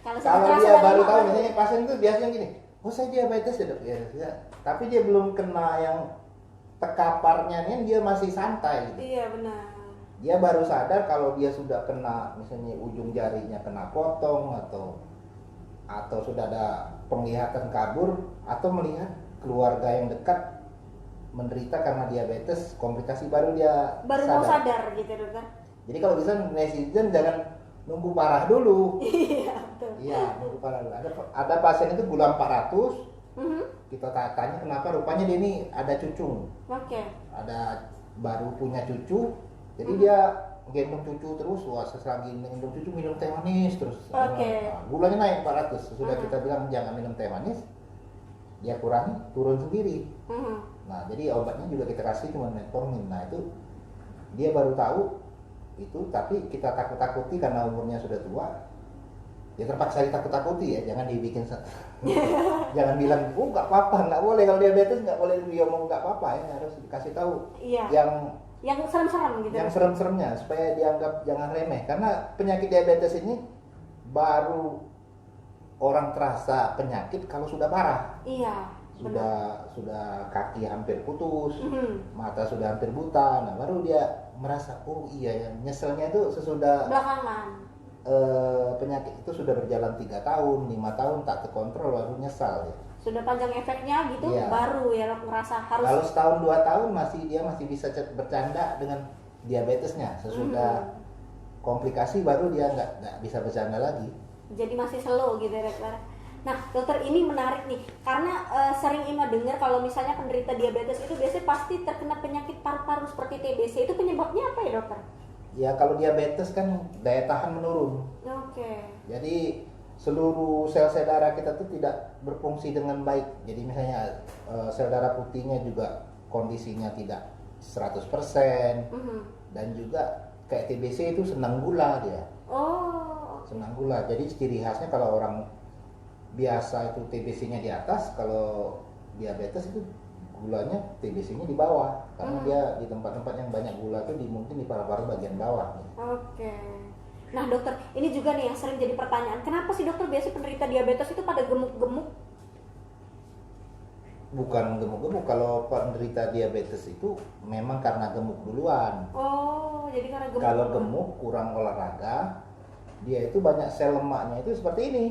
Kalau sudah Kalau terasa dia dalam baru tahu, baru- misalnya pasien itu biasanya gini, oh saya diabetes ya dok, ya. Tapi dia belum kena yang tekaparnya nih, dia masih santai gitu. Iya benar. Dia baru sadar kalau dia sudah kena, misalnya ujung jarinya kena potong atau sudah ada penglihatan kabur atau melihat keluarga yang dekat menderita karena diabetes, komplikasi baru dia Baru mau sadar gitu dokter. Jadi kalau bisa netizen jangan nunggu parah dulu. Iya betul. Iya, nunggu parah dulu. Ada pasien itu gula 400, kita tanya kenapa, rupanya dia ini ada cucu. Oke. Ada baru punya cucu, jadi dia gendong cucu terus, wah selagi gendong cucu minum teh manis terus. Oke. Nah, gulanya naik 400, sudah kita bilang jangan minum teh manis, dia kurangi, turun sendiri. Nah, jadi obatnya juga kita kasih cuma metformin. Nah, itu dia baru tahu itu, tapi kita takut-takuti karena umurnya sudah tua. Ya terpaksa ditakut-takuti ya, jangan dibikin jangan bilang, oh nggak apa-apa, nggak boleh kalau diabetes, nggak boleh dia ngomong nggak apa-apa ya, harus dikasih tahu Iya. yang serem-serem gitu. yang serem-seremnya supaya dianggap jangan remeh, karena penyakit diabetes ini baru orang terasa penyakit kalau sudah parah. Iya. Benar. Sudah kaki hampir putus, mata sudah hampir buta, nah baru dia merasa oh iya ya, nyeselnya itu sesudah Belakangan. penyakit itu sudah berjalan 3 tahun, 5 tahun tak terkontrol, baru nyesal ya. Sudah panjang efeknya gitu, Iya. baru ya dok merasa harus. Kalau setahun 2 tahun dia masih bisa bercanda dengan diabetesnya, sesudah komplikasi baru dia nggak bisa bercanda lagi. Jadi masih slow gitu ya dokter. Nah dokter, ini menarik nih karena sering Ima dengar kalau misalnya penderita diabetes itu biasanya pasti terkena penyakit paru-paru seperti TBC. Itu penyebabnya apa ya dokter? Ya kalau diabetes kan daya tahan menurun. Oke. Jadi seluruh sel-sel darah kita tuh tidak berfungsi dengan baik. Jadi misalnya sel darah putihnya juga kondisinya tidak 100%. Dan juga kayak TBC itu senang gula dia. Oh. Senang gula. Jadi ciri khasnya kalau orang biasa itu TBC-nya di atas, kalau diabetes itu gulanya TBC-nya di bawah, karena dia di tempat-tempat yang banyak gula itu mungkin di paru-paru bagian bawah. Oke. Nah dokter, ini juga nih yang sering jadi pertanyaan, kenapa sih dokter biasa penderita diabetes itu pada gemuk-gemuk? Bukan gemuk-gemuk, kalau penderita diabetes itu memang karena gemuk duluan. Oh, jadi karena gemuk. Kalau gemuk kurang olahraga, dia itu banyak sel lemaknya itu seperti ini.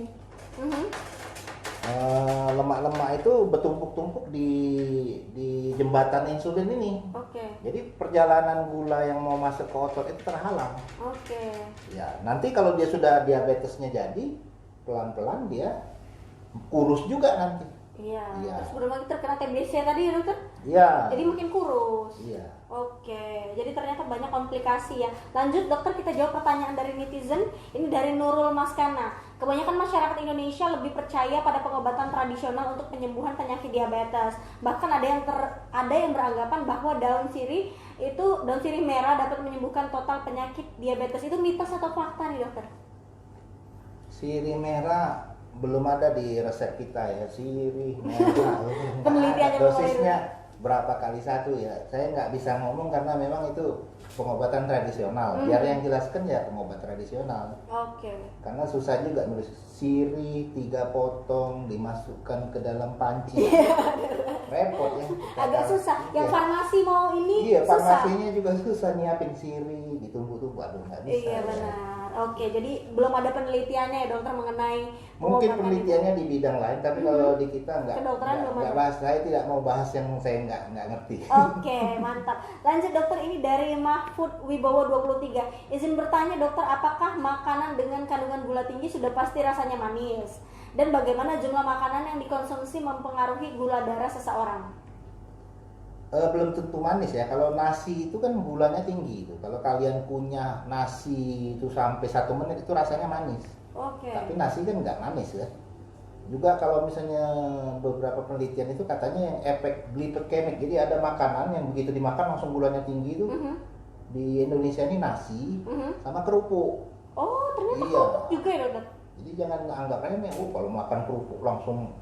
Lemak-lemak itu bertumpuk-tumpuk di jembatan insulin ini. Oke. Jadi perjalanan gula yang mau masuk ke otot itu terhalang. Oke. Ya, nanti kalau dia sudah diabetesnya jadi, pelan-pelan dia kurus juga nanti. Iya. Iya. Terus belum lagi terkena TBC tadi ya dokter? Iya. Jadi makin kurus. Iya. Oke, jadi ternyata banyak komplikasi ya. Lanjut dokter, kita jawab pertanyaan dari netizen. Ini dari Nurul Maskana. Kebanyakan masyarakat Indonesia lebih percaya pada pengobatan tradisional untuk penyembuhan penyakit diabetes. Bahkan ada yang beranggapan bahwa daun sirih merah dapat menyembuhkan total penyakit diabetes. Itu mitos atau fakta nih dokter? Sirih merah belum ada di resep kita ya, sirih merah. Penelitiannya belum ada. Dosisnya berapa kali satu ya, saya nggak bisa ngomong karena memang itu pengobatan tradisional. Biar yang jelaskan ya pengobat tradisional. Oke. Karena susah juga nulis sirih 3 potong dimasukkan ke dalam panci. Repot ya. Agak susah. Yang farmasi mau ini Iya, susah. farmasinya juga susah nyiapin sirih, ditumbuk-tumbuk, aduh nggak bisa. Iya ya. benar. Oke, jadi belum ada penelitiannya ya dokter mengenai Mungkin pengobatan penelitiannya itu. di bidang lain, tapi kalau di kita Kedokteran belum ada. bahas. Saya tidak mau bahas yang saya nggak ngerti. Oke, mantap. Lanjut dokter, ini dari Mahfud Wibowo 23. Izin bertanya dokter, apakah makanan dengan kandungan gula tinggi sudah pasti rasanya manis? Dan bagaimana jumlah makanan yang dikonsumsi mempengaruhi gula darah seseorang? Belum tentu manis ya. Kalau nasi itu kan gulanya tinggi itu. Kalau kalian kunyah nasi itu sampai 1 menit itu rasanya manis. Oke. Tapi nasi kan nggak manis ya. Juga kalau misalnya beberapa penelitian itu katanya yang efek glikemik. Jadi ada makanan yang begitu dimakan langsung gulanya tinggi itu. Di Indonesia ini nasi sama kerupuk. Oh, ternyata Iya. kerupuk juga ya dokter? Jadi jangan anggap remeh, kalau makan kerupuk langsung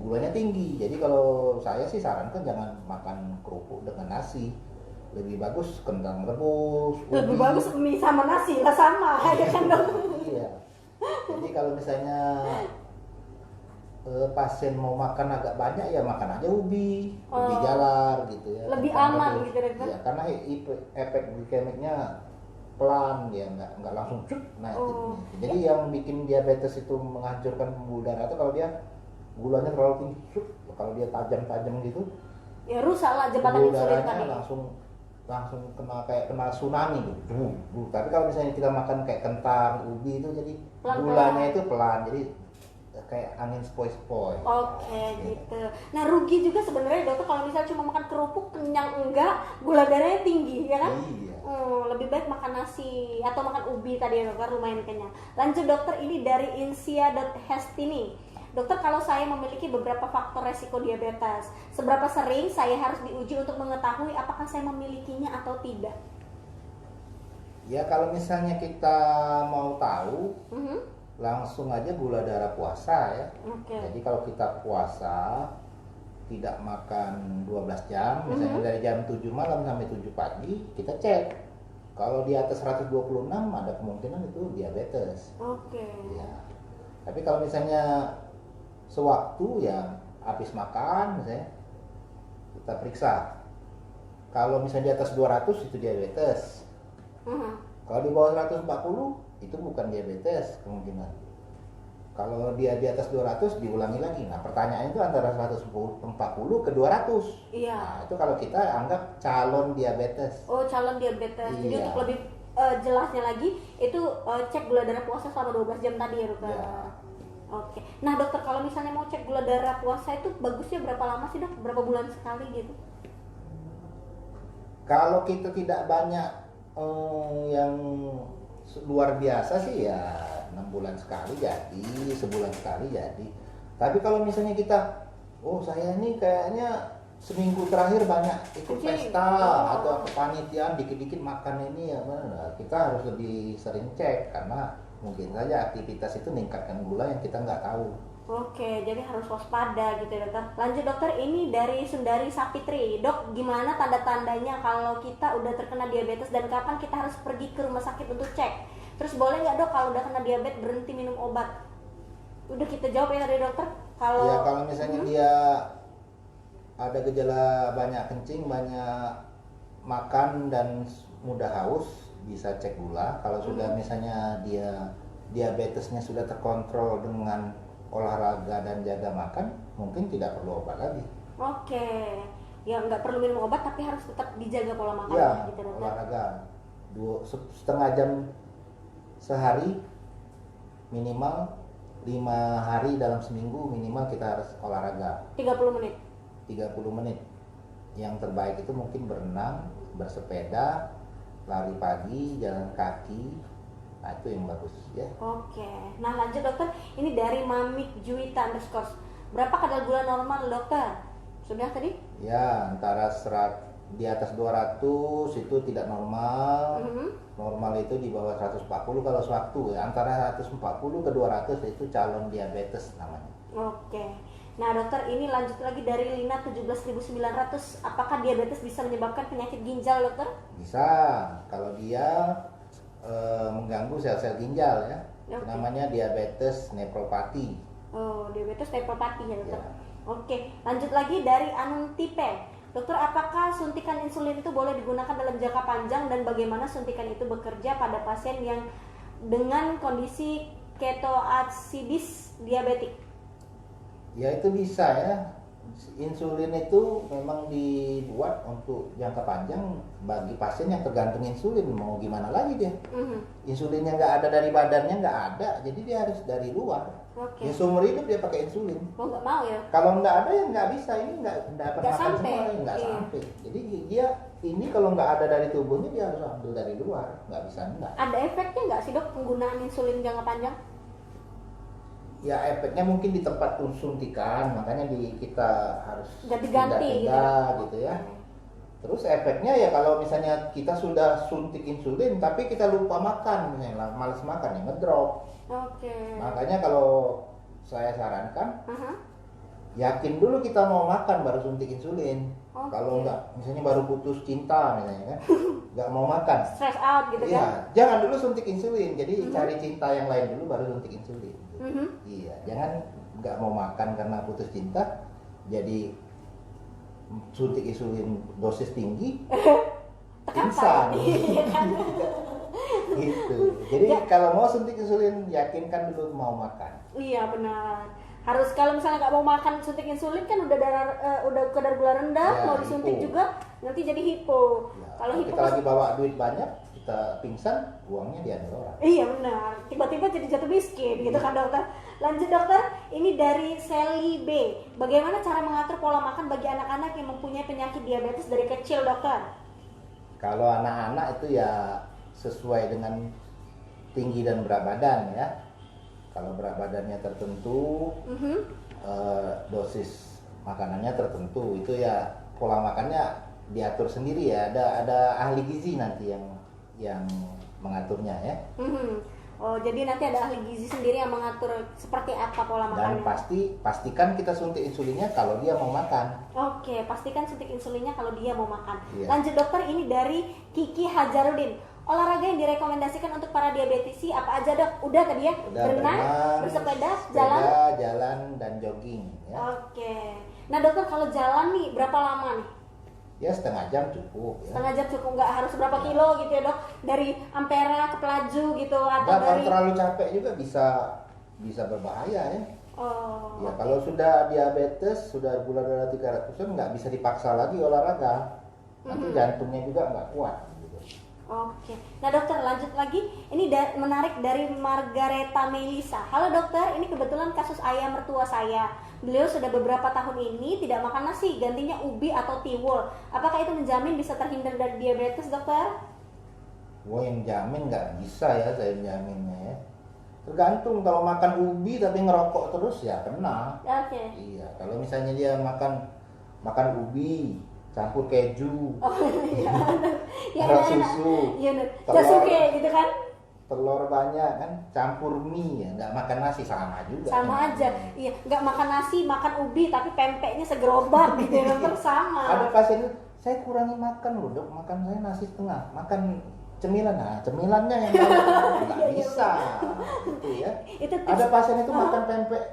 gulanya tinggi. Jadi kalau saya sih sarankan jangan makan kerupuk dengan nasi. Lebih bagus kentang rebus. Lebih ubi. bagus mie sama nasi lah sama ya kan dok? Iya. Jadi kalau misalnya pasien mau makan agak banyak ya makan aja ubi jalar gitu ya. Lebih Kentang aman rebus. gitu dokter? Iya, karena efek glikemiknya pelan ya, nggak langsung cuk naik. Jadi yang bikin diabetes itu menghancurkan pembuluh darah itu kalau dia gulanya terlalu tinggi, cuk. Kalau dia tajam-tajam gitu, Ya rusak lah jembatan pembuluh insulin darahnya tadi. langsung kena tsunami gitu. Tapi kalau misalnya kita makan kayak kentang, ubi itu jadi Pelan-pelan. gulanya itu pelan, jadi kayak angin sepoi-sepoi. Oke gitu. Nah rugi juga sebenarnya dokter kalau misalnya cuma makan kerupuk kenyang enggak, gula darahnya tinggi ya kan? Iya. Lebih baik makan nasi atau makan ubi tadi ya dokter, lumayan kenyang. Lanjut dokter, ini dari Insia.hestini. Dokter, kalau saya memiliki beberapa faktor resiko diabetes, seberapa sering saya harus diuji untuk mengetahui apakah saya memilikinya atau tidak? Ya kalau misalnya kita mau tahu, langsung aja gula darah puasa ya. Oke. Jadi kalau kita puasa tidak makan 12 jam, misalnya dari jam 7 malam sampai 7 pagi, kita cek. Kalau di atas 126 ada kemungkinan itu diabetes. Oke. Ya. Tapi kalau misalnya sewaktu ya habis makan misalnya kita periksa. Kalau misalnya di atas 200 itu diabetes. Kalau di bawah 140 itu bukan diabetes kemungkinan. Kalau dia di atas 200 diulangi lagi. Nah, pertanyaannya itu antara 140 ke 200. Iya. Nah, itu kalau kita anggap calon diabetes. Oh, calon diabetes. Jadi Iya. untuk lebih jelasnya lagi itu cek gula darah puasa selama 12 jam tadi ya dokter. Iya. Oke. Nah dokter, kalau misalnya mau cek gula darah puasa itu bagusnya berapa lama sih dok? Berapa bulan sekali gitu? Kalau kita tidak banyak yang luar biasa sih ya 6 bulan sekali jadi, sebulan sekali jadi. Tapi kalau misalnya kita, oh saya ini kayaknya seminggu terakhir banyak ikut pesta atau kepanitiaan dikit-dikit makan ini ya, nah, kita harus lebih sering cek karena mungkin saja aktivitas itu meningkatkan gula yang kita nggak tahu. Oke, jadi harus waspada gitu ya dokter. Lanjut dokter, ini dari Sundari Sapitri. Dok, gimana tanda-tandanya kalau kita udah terkena diabetes dan kapan kita harus pergi ke rumah sakit untuk cek? Terus boleh nggak dok kalau udah kena diabetes berhenti minum obat? Udah kita jawab ya tadi dokter. Ya kalau misalnya dia ada gejala banyak kencing, banyak makan dan mudah haus, bisa cek gula. Kalau sudah misalnya dia diabetesnya sudah terkontrol dengan olahraga dan jaga makan, mungkin tidak perlu obat lagi. Oke, ya nggak perlu minum obat tapi harus tetap dijaga pola makan Ya, gitu dokter. olahraga setengah jam sehari minimal, 5 hari dalam seminggu minimal kita harus olahraga 30 menit. 30 menit. Yang terbaik itu mungkin berenang, bersepeda, lari pagi, jalan kaki. Nah itu yang bagus ya. Oke, nah lanjut dokter, ini dari Mamik Juwita _ berapa kadar gula normal dokter? Sudah tadi? Ya antara di atas 200 itu tidak normal. Normal itu di bawah 140 kalau sewaktu ya. Antara 140 ke 200 itu calon diabetes namanya. Oke, nah dokter, ini lanjut lagi dari Lina 17.900. Apakah diabetes bisa menyebabkan penyakit ginjal dokter? Bisa kalau dia mengganggu sel-sel ginjal ya. Itu namanya diabetes nefropati. Oh, diabetes nefropati ya dokter. Ya. Oke, lanjut lagi dari Anun Tipe. Dokter, apakah suntikan insulin itu boleh digunakan dalam jangka panjang dan bagaimana suntikan itu bekerja pada pasien yang dengan kondisi ketoacidis diabetik? Ya itu bisa ya. Insulin itu memang dibuat untuk jangka panjang bagi pasien yang tergantung insulin. Mau gimana lagi dia? Insulinnya nggak ada dari badannya, nggak ada, jadi dia harus dari luar. Ya seumur hidup dia pakai insulin. Mau nggak mau ya? Kalau nggak ada ya nggak bisa, ini nggak dapat Nggak makan sampai. semua, nggak Iya. sampai. Jadi dia ini kalau nggak ada dari tubuhnya dia harus ambil dari luar, nggak bisa enggak. Ada efeknya nggak sih dok penggunaan insulin jangka panjang? Ya efeknya mungkin di tempat suntikan, makanya kita harus Ganti-ganti pindah-pindah gitu. gitu ya. Terus efeknya ya kalau misalnya kita sudah suntik insulin tapi kita lupa makan, misalnya malas makan ya ngedrop. Oke. Makanya kalau saya sarankan Aha. yakin dulu kita mau makan baru suntik insulin. Oke. Kalau enggak, misalnya baru putus cinta misalnya kan, nggak mau makan. Stress out gitu Iya, kan? jangan dulu suntik insulin. Jadi cari cinta yang lain dulu baru suntik insulin. Iya, jangan nggak mau makan karena putus cinta, jadi suntik insulin dosis tinggi, pingsan. Iya kan? Gitu. Jadi kalau mau suntik insulin, yakinkan dulu mau makan. Iya benar. Harus kalau misalnya nggak mau makan suntik insulin kan udah udah kadar gula rendah, Ya, mau disuntik hipo. juga nanti jadi hipo. Ya, Kalau hipo kita lagi bawa duit banyak, kita pingsan, uangnya diambil orang. iya benar. Tiba-tiba jadi jatuh miskin gitu kan dokter. Lanjut dokter, ini dari Sally B. Bagaimana cara mengatur pola makan bagi anak-anak yang mempunyai penyakit diabetes dari kecil dokter? Kalau anak-anak itu ya sesuai dengan tinggi dan berat badan ya. Kalau berat badannya tertentu, dosis makanannya tertentu, itu ya pola makannya diatur sendiri ya. Ada ahli gizi nanti yang mengaturnya ya. Oh, jadi nanti ada ahli gizi sendiri yang mengatur seperti apa pola Dan makannya. pastikan kita suntik insulinnya kalau dia mau makan. Oke, pastikan suntik insulinnya kalau dia mau makan. Iya. Lanjut dokter, ini dari Kiki Hajarudin. Olahraga yang direkomendasikan untuk para diabetesi apa aja dok? Udah tadi ya? Udah Berenang, bersepeda, jalan. jalan dan jogging ya. Oke. Nah dokter, kalau jalan nih berapa lama nih? Ya setengah jam cukup ya. Setengah jam cukup, nggak harus berapa kilo gitu ya dok? Dari Ampera ke Pelaju gitu atau Nah, kalau dari? terlalu capek juga bisa berbahaya ya. Oh. Ya kalau sudah diabetes, sudah gula darah 300-an nggak bisa dipaksa lagi olahraga. Nanti jantungnya juga nggak kuat gitu. Oke, nah dokter lanjut lagi. Ini menarik dari Margareta Melisa. Halo dokter, ini kebetulan kasus ayah mertua saya. Beliau sudah beberapa tahun ini tidak makan nasi, gantinya ubi atau tiwul. Apakah itu menjamin bisa terhindar dari diabetes dokter? Wah yang jamin nggak bisa ya saya jaminnya ya. Tergantung kalau makan ubi tapi ngerokok terus ya kena. Oke. Iya, kalau misalnya dia makan ubi campur keju, Oh iya. Ya ada enak. susu, Iya benar. telur. Jasuke gitu kan? telur banyak kan, campur mie ya, nggak makan nasi sama juga. Sama aja. Iya, nggak makan nasi, makan ubi tapi pempeknya segerobak gitu ya dokter, sama. Ada pasien itu, saya kurangi makan loh dok, makan saya nasi setengah, makan cemilan, nah cemilannya yang banyak, nggak bisa, gitu ya. Itu tips. Ada pasien itu makan pempek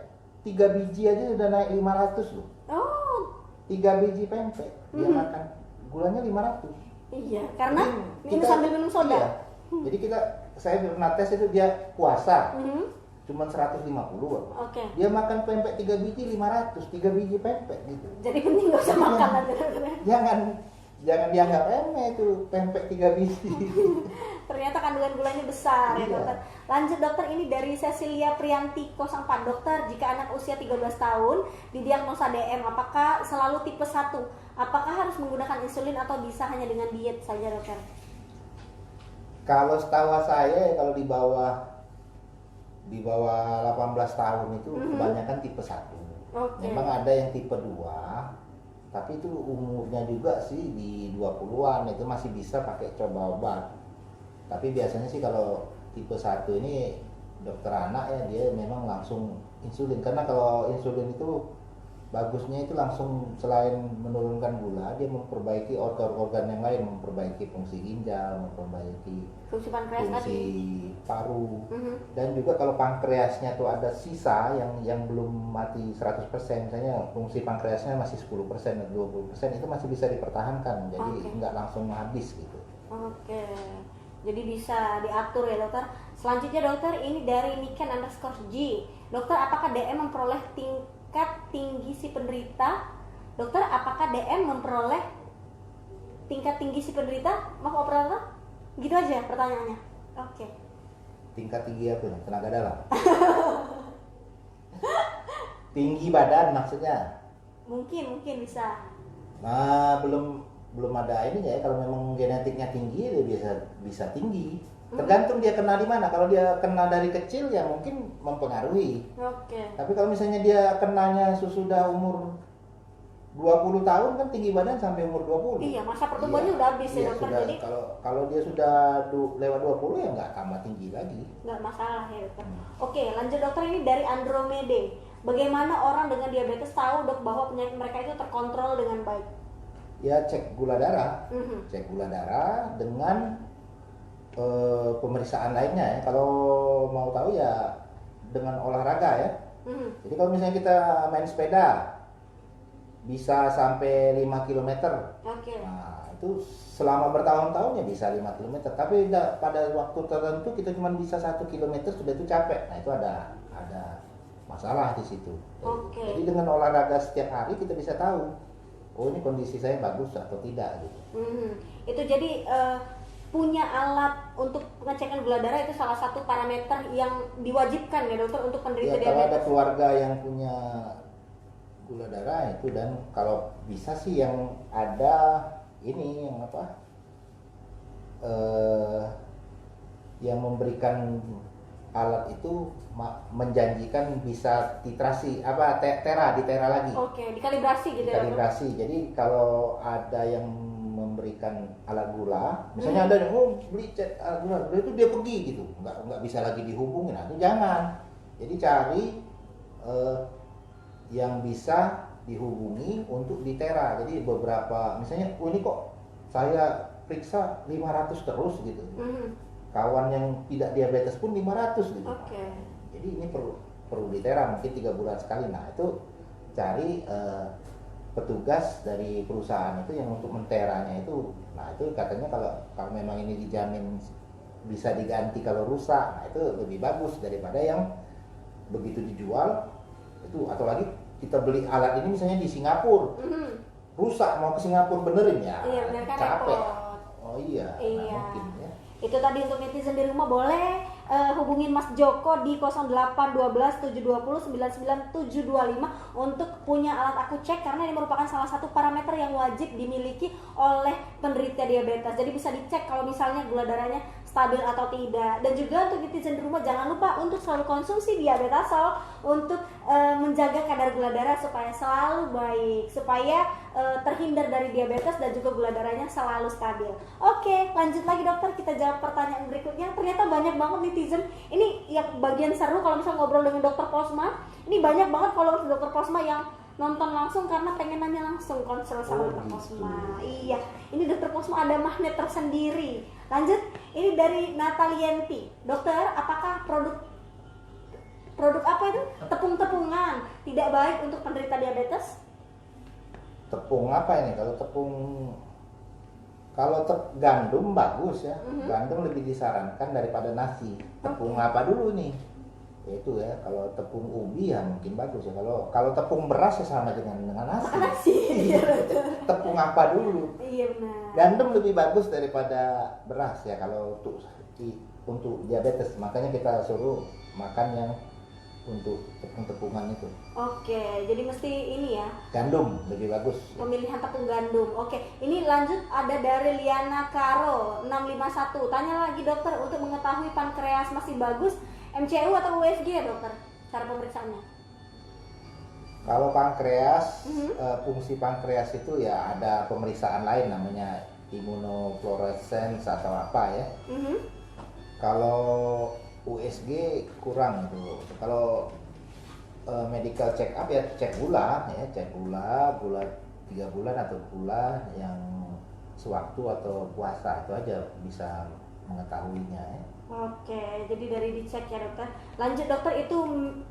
3 biji aja udah naik 500 loh. Oh, 3 biji pempek dia makan, gulanya 500. iya, karena Jadi minum sambil minum soda. Iya. Jadi saya pernah tes itu dia puasa, Mhm. cuma 150 Bang. Oke. Dia makan pempek 3 biji 500, 3 biji pempek gitu. Jadi penting nggak usah makan aja. Jangan dianggap remeh itu pempek 3 biji. Ternyata kandungan gulanya besar ya Iya. dokter. Lanjut dokter, ini dari Cecilia Priyanti 04. Dokter, jika anak usia 13 tahun didiagnosa DM, apakah selalu tipe 1? Apakah harus menggunakan insulin atau bisa hanya dengan diet saja dokter? Kalau setahu saya kalau di bawah 18 tahun itu kebanyakan tipe 1. Oke. Memang ada yang tipe 2, tapi itu umurnya juga sih di 20-an, itu masih bisa pakai coba obat. Tapi biasanya sih kalau tipe 1 ini dokter anak ya, dia memang langsung insulin, karena kalau insulin itu bagusnya itu langsung selain menurunkan gula, dia memperbaiki organ-organ yang lain, memperbaiki fungsi ginjal, memperbaiki Fungsi pankreas fungsi tadi. paru. Mhm. Dan juga kalau pankreasnya tuh ada sisa yang belum mati 100%, misalnya fungsi pankreasnya masih 10% atau 20%, itu masih bisa dipertahankan, jadi Oke. nggak langsung habis gitu. Oke. Jadi bisa diatur ya dokter. Selanjutnya dokter, ini dari Niken_G. Dokter, apakah DM memperoleh tingkat tinggi si penderita? Dokter, apakah DM memperoleh tingkat tinggi si penderita? Maaf operator, gitu aja pertanyaannya. Oke. Tingkat tinggi apa? Tenaga dalam. Tinggi badan maksudnya. Mungkin bisa. Nah, belum ada ini ya. Kalau memang genetiknya tinggi, dia bisa tinggi. Tergantung dia kena di mana. Kalau dia kena dari kecil ya mungkin mempengaruhi. Oke. Tapi kalau misalnya dia kenanya sesudah umur 20 tahun kan tinggi badan sampai umur 20. Iya, masa pertumbuhannya udah habis ya dokter. Sudah, Jadi kalau dia sudah lewat 20 ya nggak tambah tinggi lagi. nggak masalah ya dokter. Oke, lanjut dokter, ini dari Andromede. Bagaimana orang dengan diabetes tahu dok bahwa penyakit mereka itu terkontrol dengan baik? Ya cek gula darah. Mhm. Cek gula darah dengan pemeriksaan lainnya ya. Kalau mau tahu ya dengan olahraga ya. Mhm. Jadi kalau misalnya kita main sepeda bisa sampai 5 km. Oke. Nah, itu selama bertahun-tahun ya bisa 5 km. Tapi pada waktu tertentu kita cuma bisa 1 km sudah itu capek. Nah, itu ada masalah di situ. Oke. Jadi dengan olahraga setiap hari kita bisa tahu, oh ini kondisi saya bagus atau tidak gitu. Mhm. Itu jadi punya alat untuk pengecekan gula darah itu salah satu parameter yang diwajibkan ya dokter untuk penderita Ya kalau ada diabetes. keluarga yang punya gula darah itu, dan kalau bisa sih yang ada ini yang apa? Yang memberikan alat itu menjanjikan bisa titrasi ditera lagi. Oke, dikalibrasi gitu ya dokter. Kalibrasi. Jadi kalau ada yang memberikan alat gula, misalnya ada yang beli alat gula itu dia pergi gitu, nggak bisa lagi dihubungin. Nah, itu jangan. Jadi cari yang bisa dihubungi untuk ditera. Jadi beberapa, misalnya ini kok saya periksa 500 terus gitu. Kawan yang tidak diabetes pun 500 gitu. Oke. Jadi ini perlu ditera mungkin 3 bulan sekali. Nah, itu cari petugas dari perusahaan itu yang untuk menteranya itu. Nah, itu katanya kalau memang ini dijamin bisa diganti kalau rusak. Nah, itu lebih bagus daripada yang begitu dijual itu, atau lagi kita beli alat ini misalnya di Singapura. Rusak mau ke Singapura benerin ya. Iya, bener kan capek. repot. Oh iya. Iya. Nah, mungkin ya. Itu tadi untuk netizen di rumah boleh hubungin Mas Joko di 0812 720 99725 untuk punya alat aku cek, karena ini merupakan salah satu parameter yang wajib dimiliki oleh penderita diabetes. Jadi bisa dicek kalau misalnya gula darahnya stabil atau tidak. Dan juga untuk netizen di rumah jangan lupa untuk selalu konsumsi diabetasol untuk menjaga kadar gula darah supaya selalu baik, supaya terhindar dari diabetes dan juga gula darahnya selalu stabil. Oke, lanjut lagi dokter, kita jawab pertanyaan berikutnya. Ternyata banyak banget netizen. Ini yang bagian seru kalau misalnya ngobrol dengan dokter Posma. Ini banyak banget followers dokter Posma yang nonton langsung karena pengen nanya langsung konsul sama dokter Posma. Iya, ini dokter Posma ada magnet tersendiri. Lanjut, ini dari Natalienti. Dokter, apakah produk apa itu? Tepung-tepungan tidak baik untuk penderita diabetes? Tepung apa ini? Kalau gandum bagus ya. Gandum lebih disarankan daripada nasi. Tepung apa dulu nih? Itu ya, kalau tepung ubi ya mungkin bagus ya. Kalau tepung beras ya sama dengan nasi. Nasi. Iya, betul. Tepung apa dulu? Iya benar. Gandum lebih bagus daripada beras ya kalau untuk diabetes. Makanya kita suruh makan yang untuk tepung-tepungan itu. Oke, jadi mesti ini ya. Gandum lebih bagus. Pemilihan tepung gandum. Oke, ini lanjut ada dari Liana Karo 651. Tanya lagi dokter, untuk mengetahui pankreas masih bagus, MCU atau USG ya dokter? Cara pemeriksaannya? Kalau pankreas, fungsi pankreas itu ya ada pemeriksaan lain namanya imunofluorescens atau apa ya. Kalau USG kurang itu. Kalau medical check up ya cek gula 3 bulan atau gula yang sewaktu atau puasa, itu aja bisa mengetahuinya ya. Oke, jadi dari dicek ya dokter. Lanjut dokter, itu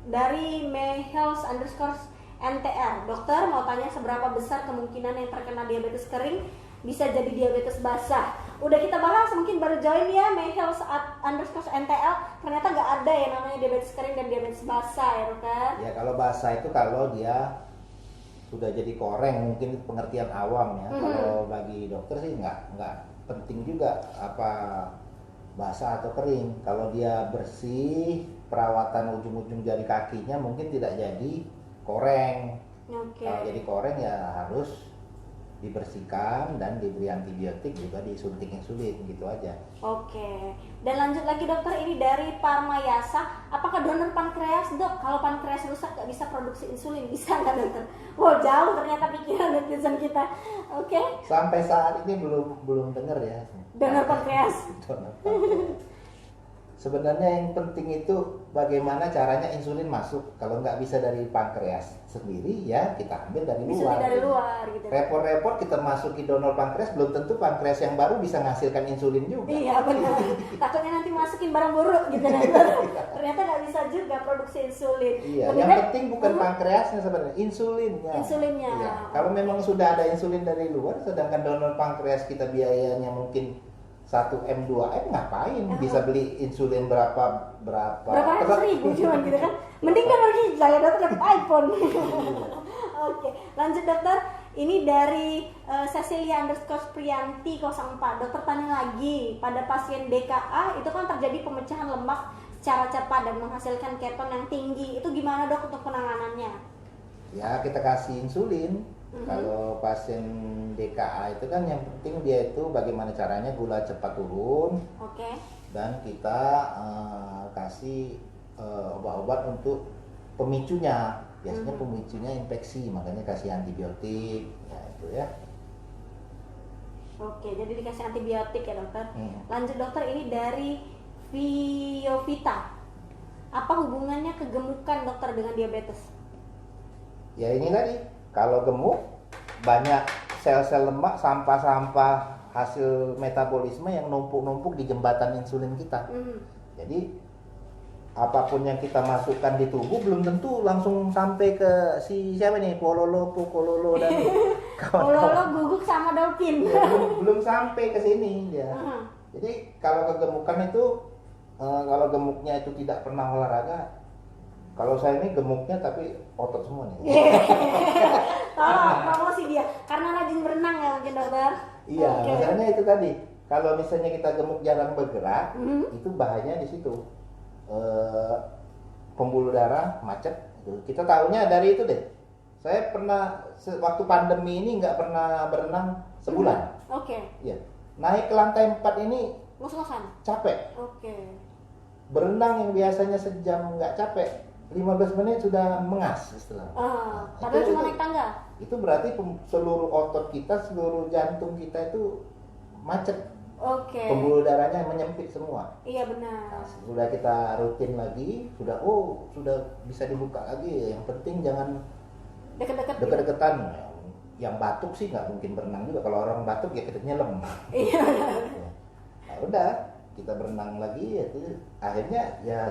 dari Mehels_NTR. Dokter mau tanya seberapa besar kemungkinan yang terkena diabetes kering bisa jadi diabetes basah. Udah kita bahas, mungkin baru join ya @_NTL, ternyata nggak ada ya namanya diabetes kering dan diabetes basah ya dokter. Ya kalau basah itu kalau dia sudah jadi koreng, mungkin itu pengertian awam ya. Kalau bagi dokter sih nggak penting juga apa basah atau kering. Kalau dia bersih, perawatan ujung-ujung jari kakinya mungkin tidak jadi koreng. Kalau jadi koreng ya harus dibersihkan dan diberi antibiotik, juga disuntik insulin, gitu aja. Oke. Dan lanjut lagi dokter, ini dari Parmayasa, apakah donor pankreas dok? Kalau pankreas rusak nggak bisa produksi insulin, bisa nggak dokter? Wow, jauh ternyata pikiran netizen kita. Oke. Sampai saat ini belum dengar ya. Donor pankreas. Donor pankreas. Sebenarnya yang penting itu bagaimana caranya insulin masuk. Kalau nggak bisa dari pankreas sendiri ya kita ambil dari luar. Dari luar gitu. Repot-repot kita masuki donor pankreas, belum tentu pankreas yang baru bisa menghasilkan insulin juga. Iya benar. Takutnya nanti masukin barang buruk gitu kan. Ternyata nggak bisa juga produksi insulin. Iya. Kemudian, yang penting bukan pankreasnya sebenarnya, insulinnya. Insulinnya. Iya. Kalau memang sudah ada insulin dari luar, sedangkan donor pankreas kita biayanya mungkin 1M 2M, ngapain bisa beli insulin berapa ratus ribu cuman gitu kan, mending donor ginjal ya dokter, dapat iPhone. Oke, lanjut dokter, ini dari Cecilia_Priyanti 04. Dokter tanya lagi, pada pasien DKA itu kan terjadi pemecahan lemak secara cepat dan menghasilkan keton yang tinggi, itu gimana dok untuk penanganannya? Ya kita kasih insulin. Kalau pasien DKA itu kan yang penting dia itu bagaimana caranya gula cepat turun. Oke. Dan kita kasih obat-obat untuk pemicunya. Biasanya pemicunya infeksi, makanya kasih antibiotik. Ya itu ya. Oke, jadi dikasih antibiotik ya dokter. Lanjut dokter, ini dari Viovita. Apa hubungannya kegemukan dokter dengan diabetes? Ya ini tadi, kalau gemuk banyak sel-sel lemak, sampah-sampah hasil metabolisme yang numpuk-numpuk di jembatan insulin kita. Jadi apapun yang kita masukkan di tubuh belum tentu langsung sampai ke si siapa nih, Pololo dan kawan-kawan. Pololo, guguk sama dolphin. Ya, belum sampai ke sini dia. Jadi kalau kegemukan itu kalau gemuknya itu tidak pernah olahraga. Kalau saya ini gemuknya tapi otot semua nih. Tolong promosi dia karena rajin berenang ya mungkin dokter. Iya, masalahnya itu tadi. Kalau misalnya kita gemuk jarang bergerak, itu bahayanya di situ. Pembuluh darah macet. Kita tahunya dari itu deh. Saya pernah waktu pandemi ini nggak pernah berenang sebulan. Oke. Iya. Naik ke lantai 4 ini ngos-ngosan. capek. Oke. Berenang yang biasanya sejam nggak capek, 15 menit sudah mengas istilah. Padahal cuma naik tangga. Itu berarti seluruh otot kita, seluruh jantung kita itu macet. Oke. Pembuluh darahnya menyempit semua. Iya benar. Nah, sudah kita rutin lagi, sudah bisa dibuka lagi. Yang penting jangan deket-deketan. Yang batuk sih nggak mungkin berenang juga. Kalau orang batuk ya kita nyelam. Iya. Nah, udah kita berenang lagi, itu akhirnya ya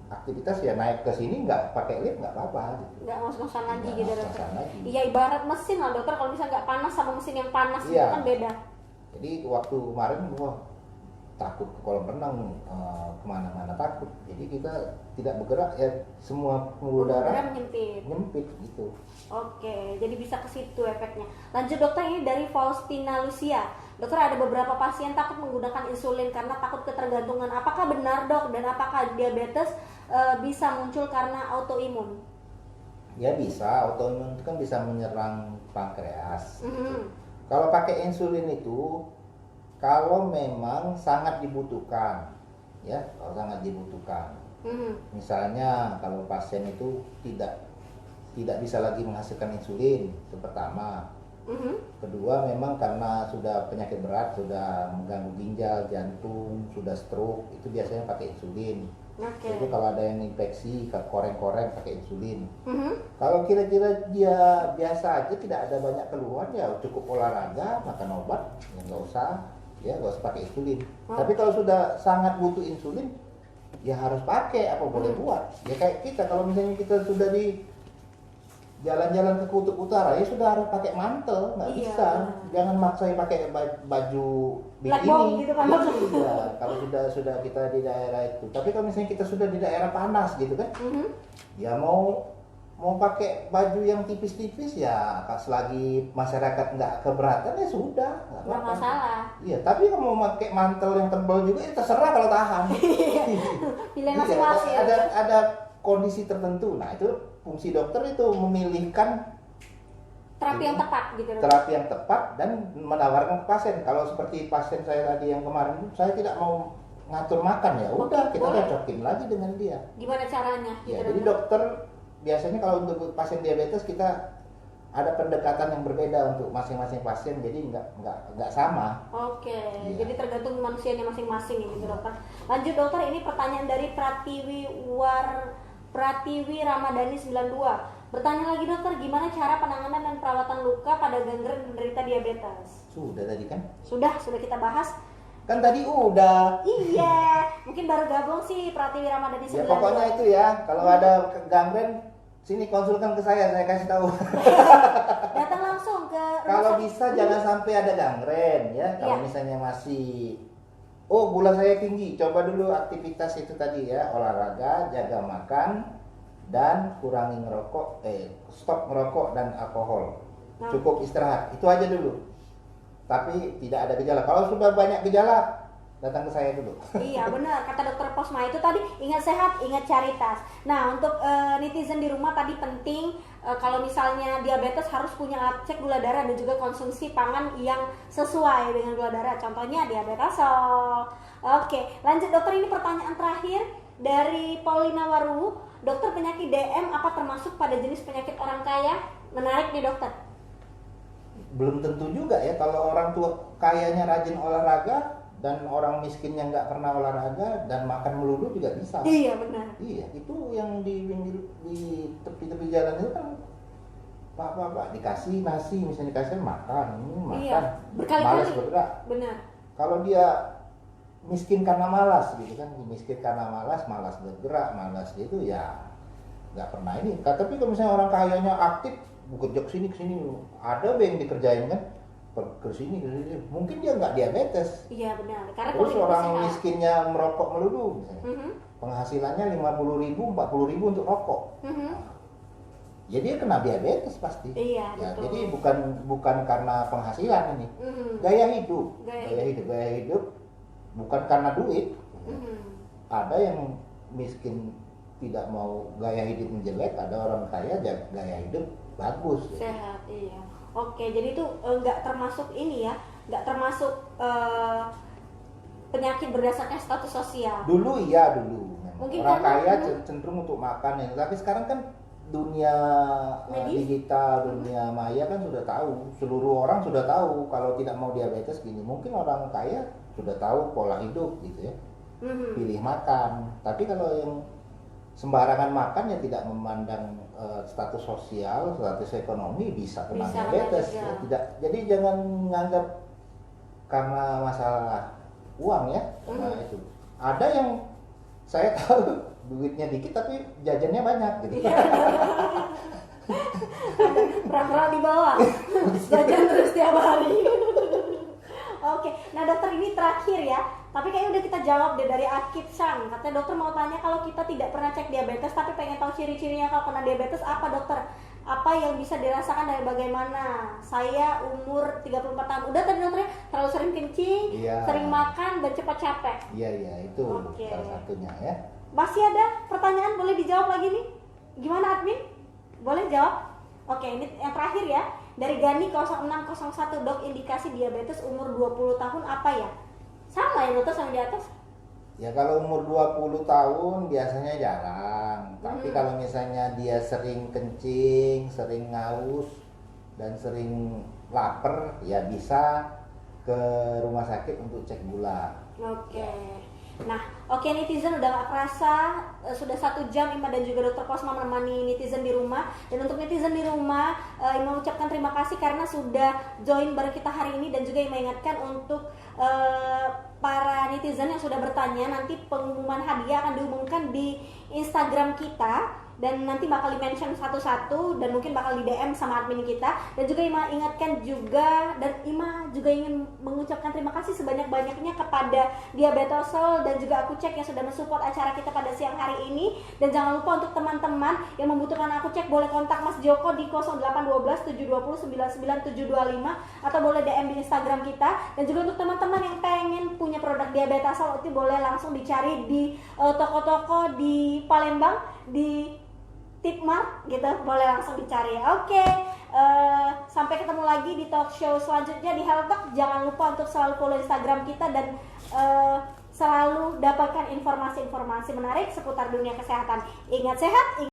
aktivitas ya naik ke sini nggak pakai lift nggak apa-apa gitu. Nggak ngos-ngosan lagi gitu dokter. Iya, ibarat mesin lah dokter, kalau misalnya nggak panas sama mesin yang panas itu kan beda. Jadi waktu kemarin gua takut ke kolam renang, kemana-mana takut. Jadi kita tidak bergerak ya, semua pembuluh darah nyempit gitu. Oke, jadi bisa ke situ efeknya. Lanjut dokter, ini dari Faustina Lucia. Dokter, ada beberapa pasien takut menggunakan insulin karena takut ketergantungan. Apakah benar dok? Dan apakah diabetes bisa muncul karena autoimun? Ya bisa, autoimun itu kan bisa menyerang pankreas. Kalau pakai insulin itu, kalau memang sangat dibutuhkan, ya, kalau sangat dibutuhkan. Misalnya kalau pasien itu tidak bisa lagi menghasilkan insulin, itu pertama. Kedua, memang karena sudah penyakit berat, sudah mengganggu ginjal, jantung, sudah stroke, itu biasanya pakai insulin. Jadi kalau ada yang infeksi, koreng-koreng pakai insulin. Kalau kira-kira dia biasa aja, tidak ada banyak keluhan, ya cukup olahraga, makan obat, ya nggak usah pakai insulin. Tapi kalau sudah sangat butuh insulin, ya harus pakai, apa boleh buat. Ya kayak kita, kalau misalnya kita sudah jalan-jalan ke kutub utara ya sudah harus pakai mantel, nggak Iya, bisa. benar. Jangan maksain pakai baju Black bikini. bomb gitu kan. Iya, kalau sudah kita di daerah itu. Tapi kalau misalnya kita sudah di daerah panas gitu kan, ya mau pakai baju yang tipis-tipis ya, selagi masyarakat nggak keberatan ya sudah, nggak Nggak apa-apa. masalah. Iya, tapi kalau mau pakai mantel yang tebal juga ya terserah kalau tahan. Pilih Iya, masing-masing. ada kondisi tertentu. Nah, itu fungsi dokter itu memilihkan Terapi yang tepat gitu. terapi yang tepat dan menawarkan ke pasien. Kalau seperti pasien saya tadi yang kemarin itu, saya tidak mau ngatur makan ya, udah kita boleh. cocokin lagi dengan dia. Gimana caranya? Ya, Gitu, jadi dokter biasanya kalau untuk pasien diabetes kita ada pendekatan yang berbeda untuk masing-masing pasien, jadi nggak sama. Oke, Iya. jadi tergantung manusianya masing-masing gitu dokter. Lanjut dokter, ini pertanyaan dari Pratiwi Ramadhani 92. Bertanya lagi dokter, gimana cara penanganan dan perawatan luka pada gangren penderita diabetes? Sudah tadi kan? Sudah kita bahas. Kan tadi udah. Iya, mungkin baru gabung sih Pratiwi Ramadhani 92. Ya pokoknya itu ya, kalau ada gangren sini konsulkan ke saya kasih tahu. Datang langsung ke rumah Kalau sakit. bisa jangan sampai ada gangren ya. Kalau Iya. misalnya masih gula saya tinggi, coba dulu aktivitas itu tadi ya, olahraga, jaga makan dan kurangi stop ngerokok dan alkohol. Nah. Cukup istirahat. Itu aja dulu. Tapi tidak ada gejala. Kalau sudah banyak gejala, datang ke saya dulu. Iya benar, kata dokter Posma itu tadi, ingat sehat, ingat caritas. Nah untuk netizen di rumah tadi penting, kalau misalnya diabetes harus punya alat cek gula darah dan juga konsumsi pangan yang sesuai dengan gula darah. Contohnya diabetesol. Oke, lanjut dokter, ini pertanyaan terakhir dari Paulina Waru. Dokter, penyakit DM apa termasuk pada jenis penyakit orang kaya? Menarik nih dokter. Belum tentu juga ya, kalau orang tua kayanya rajin olahraga dan orang miskinnya nggak pernah olahraga dan makan melulu juga bisa. Iya benar. Iya, itu yang di tepi-tepi jalan itu kan Pak dikasih nasi, misalnya dikasih makan, makan. Iya, berkali-kali. Malas bergerak. Benar. Kalau dia miskin karena malas gitu kan, miskin karena malas bergerak, malas gitu ya nggak pernah ini. Tapi kalau misalnya orang kayanya aktif, bekerja kesini, ada yang dikerjain kan, ke sini, mungkin dia nggak diabetes. Iya benar. Karena Terus kalau orang sehat. miskinnya merokok melulu, misalnya. Mhm. Penghasilannya 50.000, 40.000 untuk rokok. Mhm. Ya dia kena diabetes pasti. Iya, Ya, betul. jadi bukan karena penghasilan ini. Mhm. Gaya hidup. Gaya Gaya hidup bukan karena duit. Mhm. Ada yang miskin tidak mau gaya hidup jelek, ada orang kaya gaya hidup bagus. Sehat, iya. Oke, jadi itu nggak termasuk ini ya, nggak termasuk penyakit berdasarkan status sosial. Dulu iya dulu. Mungkin orang karena kaya dulu- cenderung untuk makan ya. Tapi sekarang kan dunia Medis? digital, dunia maya kan sudah tahu. Seluruh orang sudah tahu kalau tidak mau diabetes gini. Mungkin orang kaya sudah tahu pola hidup gitu ya. Mhm. Pilih makan. Tapi kalau yang sembarangan makan ya tidak memandang status sosial, status ekonomi bisa kena Bisa kena diabetes. juga. Ya, tidak. Jadi jangan menganggap karena masalah uang ya, karena itu. Ada yang saya tahu duitnya dikit tapi jajannya banyak gitu. Pernah di bawah, jajan terus tiap hari. Oke, nah dokter, ini terakhir ya. Tapi kayaknya udah kita jawab deh dari Akib Sang. Katanya dokter mau tanya, kalau kita tidak pernah cek diabetes tapi pengen tahu ciri-cirinya kalau kena diabetes apa dokter? Apa yang bisa dirasakan dari bagaimana? Saya umur 34 tahun. Udah tadi dokternya, terlalu sering kencing, Iya. sering makan dan cepat capek. Iya itu Oke. salah satunya ya. Masih ada pertanyaan, boleh dijawab lagi nih? Gimana admin? Boleh jawab? Oke, ini yang terakhir ya. Dari Gani 0601, dok, indikasi diabetes umur 20 tahun apa ya? Sama ya dokter sama di atas? Ya kalau umur 20 tahun biasanya jarang. Tapi kalau misalnya dia sering kencing, sering ngaus dan sering lapar, ya bisa ke rumah sakit untuk cek gula. Oke. Nah, oke netizen, udah gak kerasa sudah 1 jam Ima dan juga Dokter Posma menemani netizen di rumah. Dan untuk netizen di rumah, Ima ucapkan terima kasih karena sudah join bareng kita hari ini. Dan juga Ima ingatkan untuk para netizen yang sudah bertanya, nanti pengumuman hadiah akan diumumkan di Instagram kita dan nanti bakal di-mention satu-satu dan mungkin bakal di-DM sama admin kita. Dan juga Ima ingatkan juga, dan Ima juga ingin mengucapkan terima kasih sebanyak-banyaknya kepada Diabetosol dan juga Aku Cek yang sudah mensupport acara kita pada siang hari ini. Dan jangan lupa untuk teman-teman yang membutuhkan Aku Cek boleh kontak Mas Joko di 0812 720 99725 atau boleh DM di Instagram kita. Dan juga untuk teman-teman yang pengen punya produk Diabetosol itu boleh langsung dicari di toko-toko di Palembang, di Tipmart gitu, boleh langsung dicari. Oke, sampai ketemu lagi di talk show selanjutnya di Health Talk. Jangan lupa untuk selalu follow Instagram kita dan selalu dapatkan informasi-informasi menarik seputar dunia kesehatan. Ingat sehat.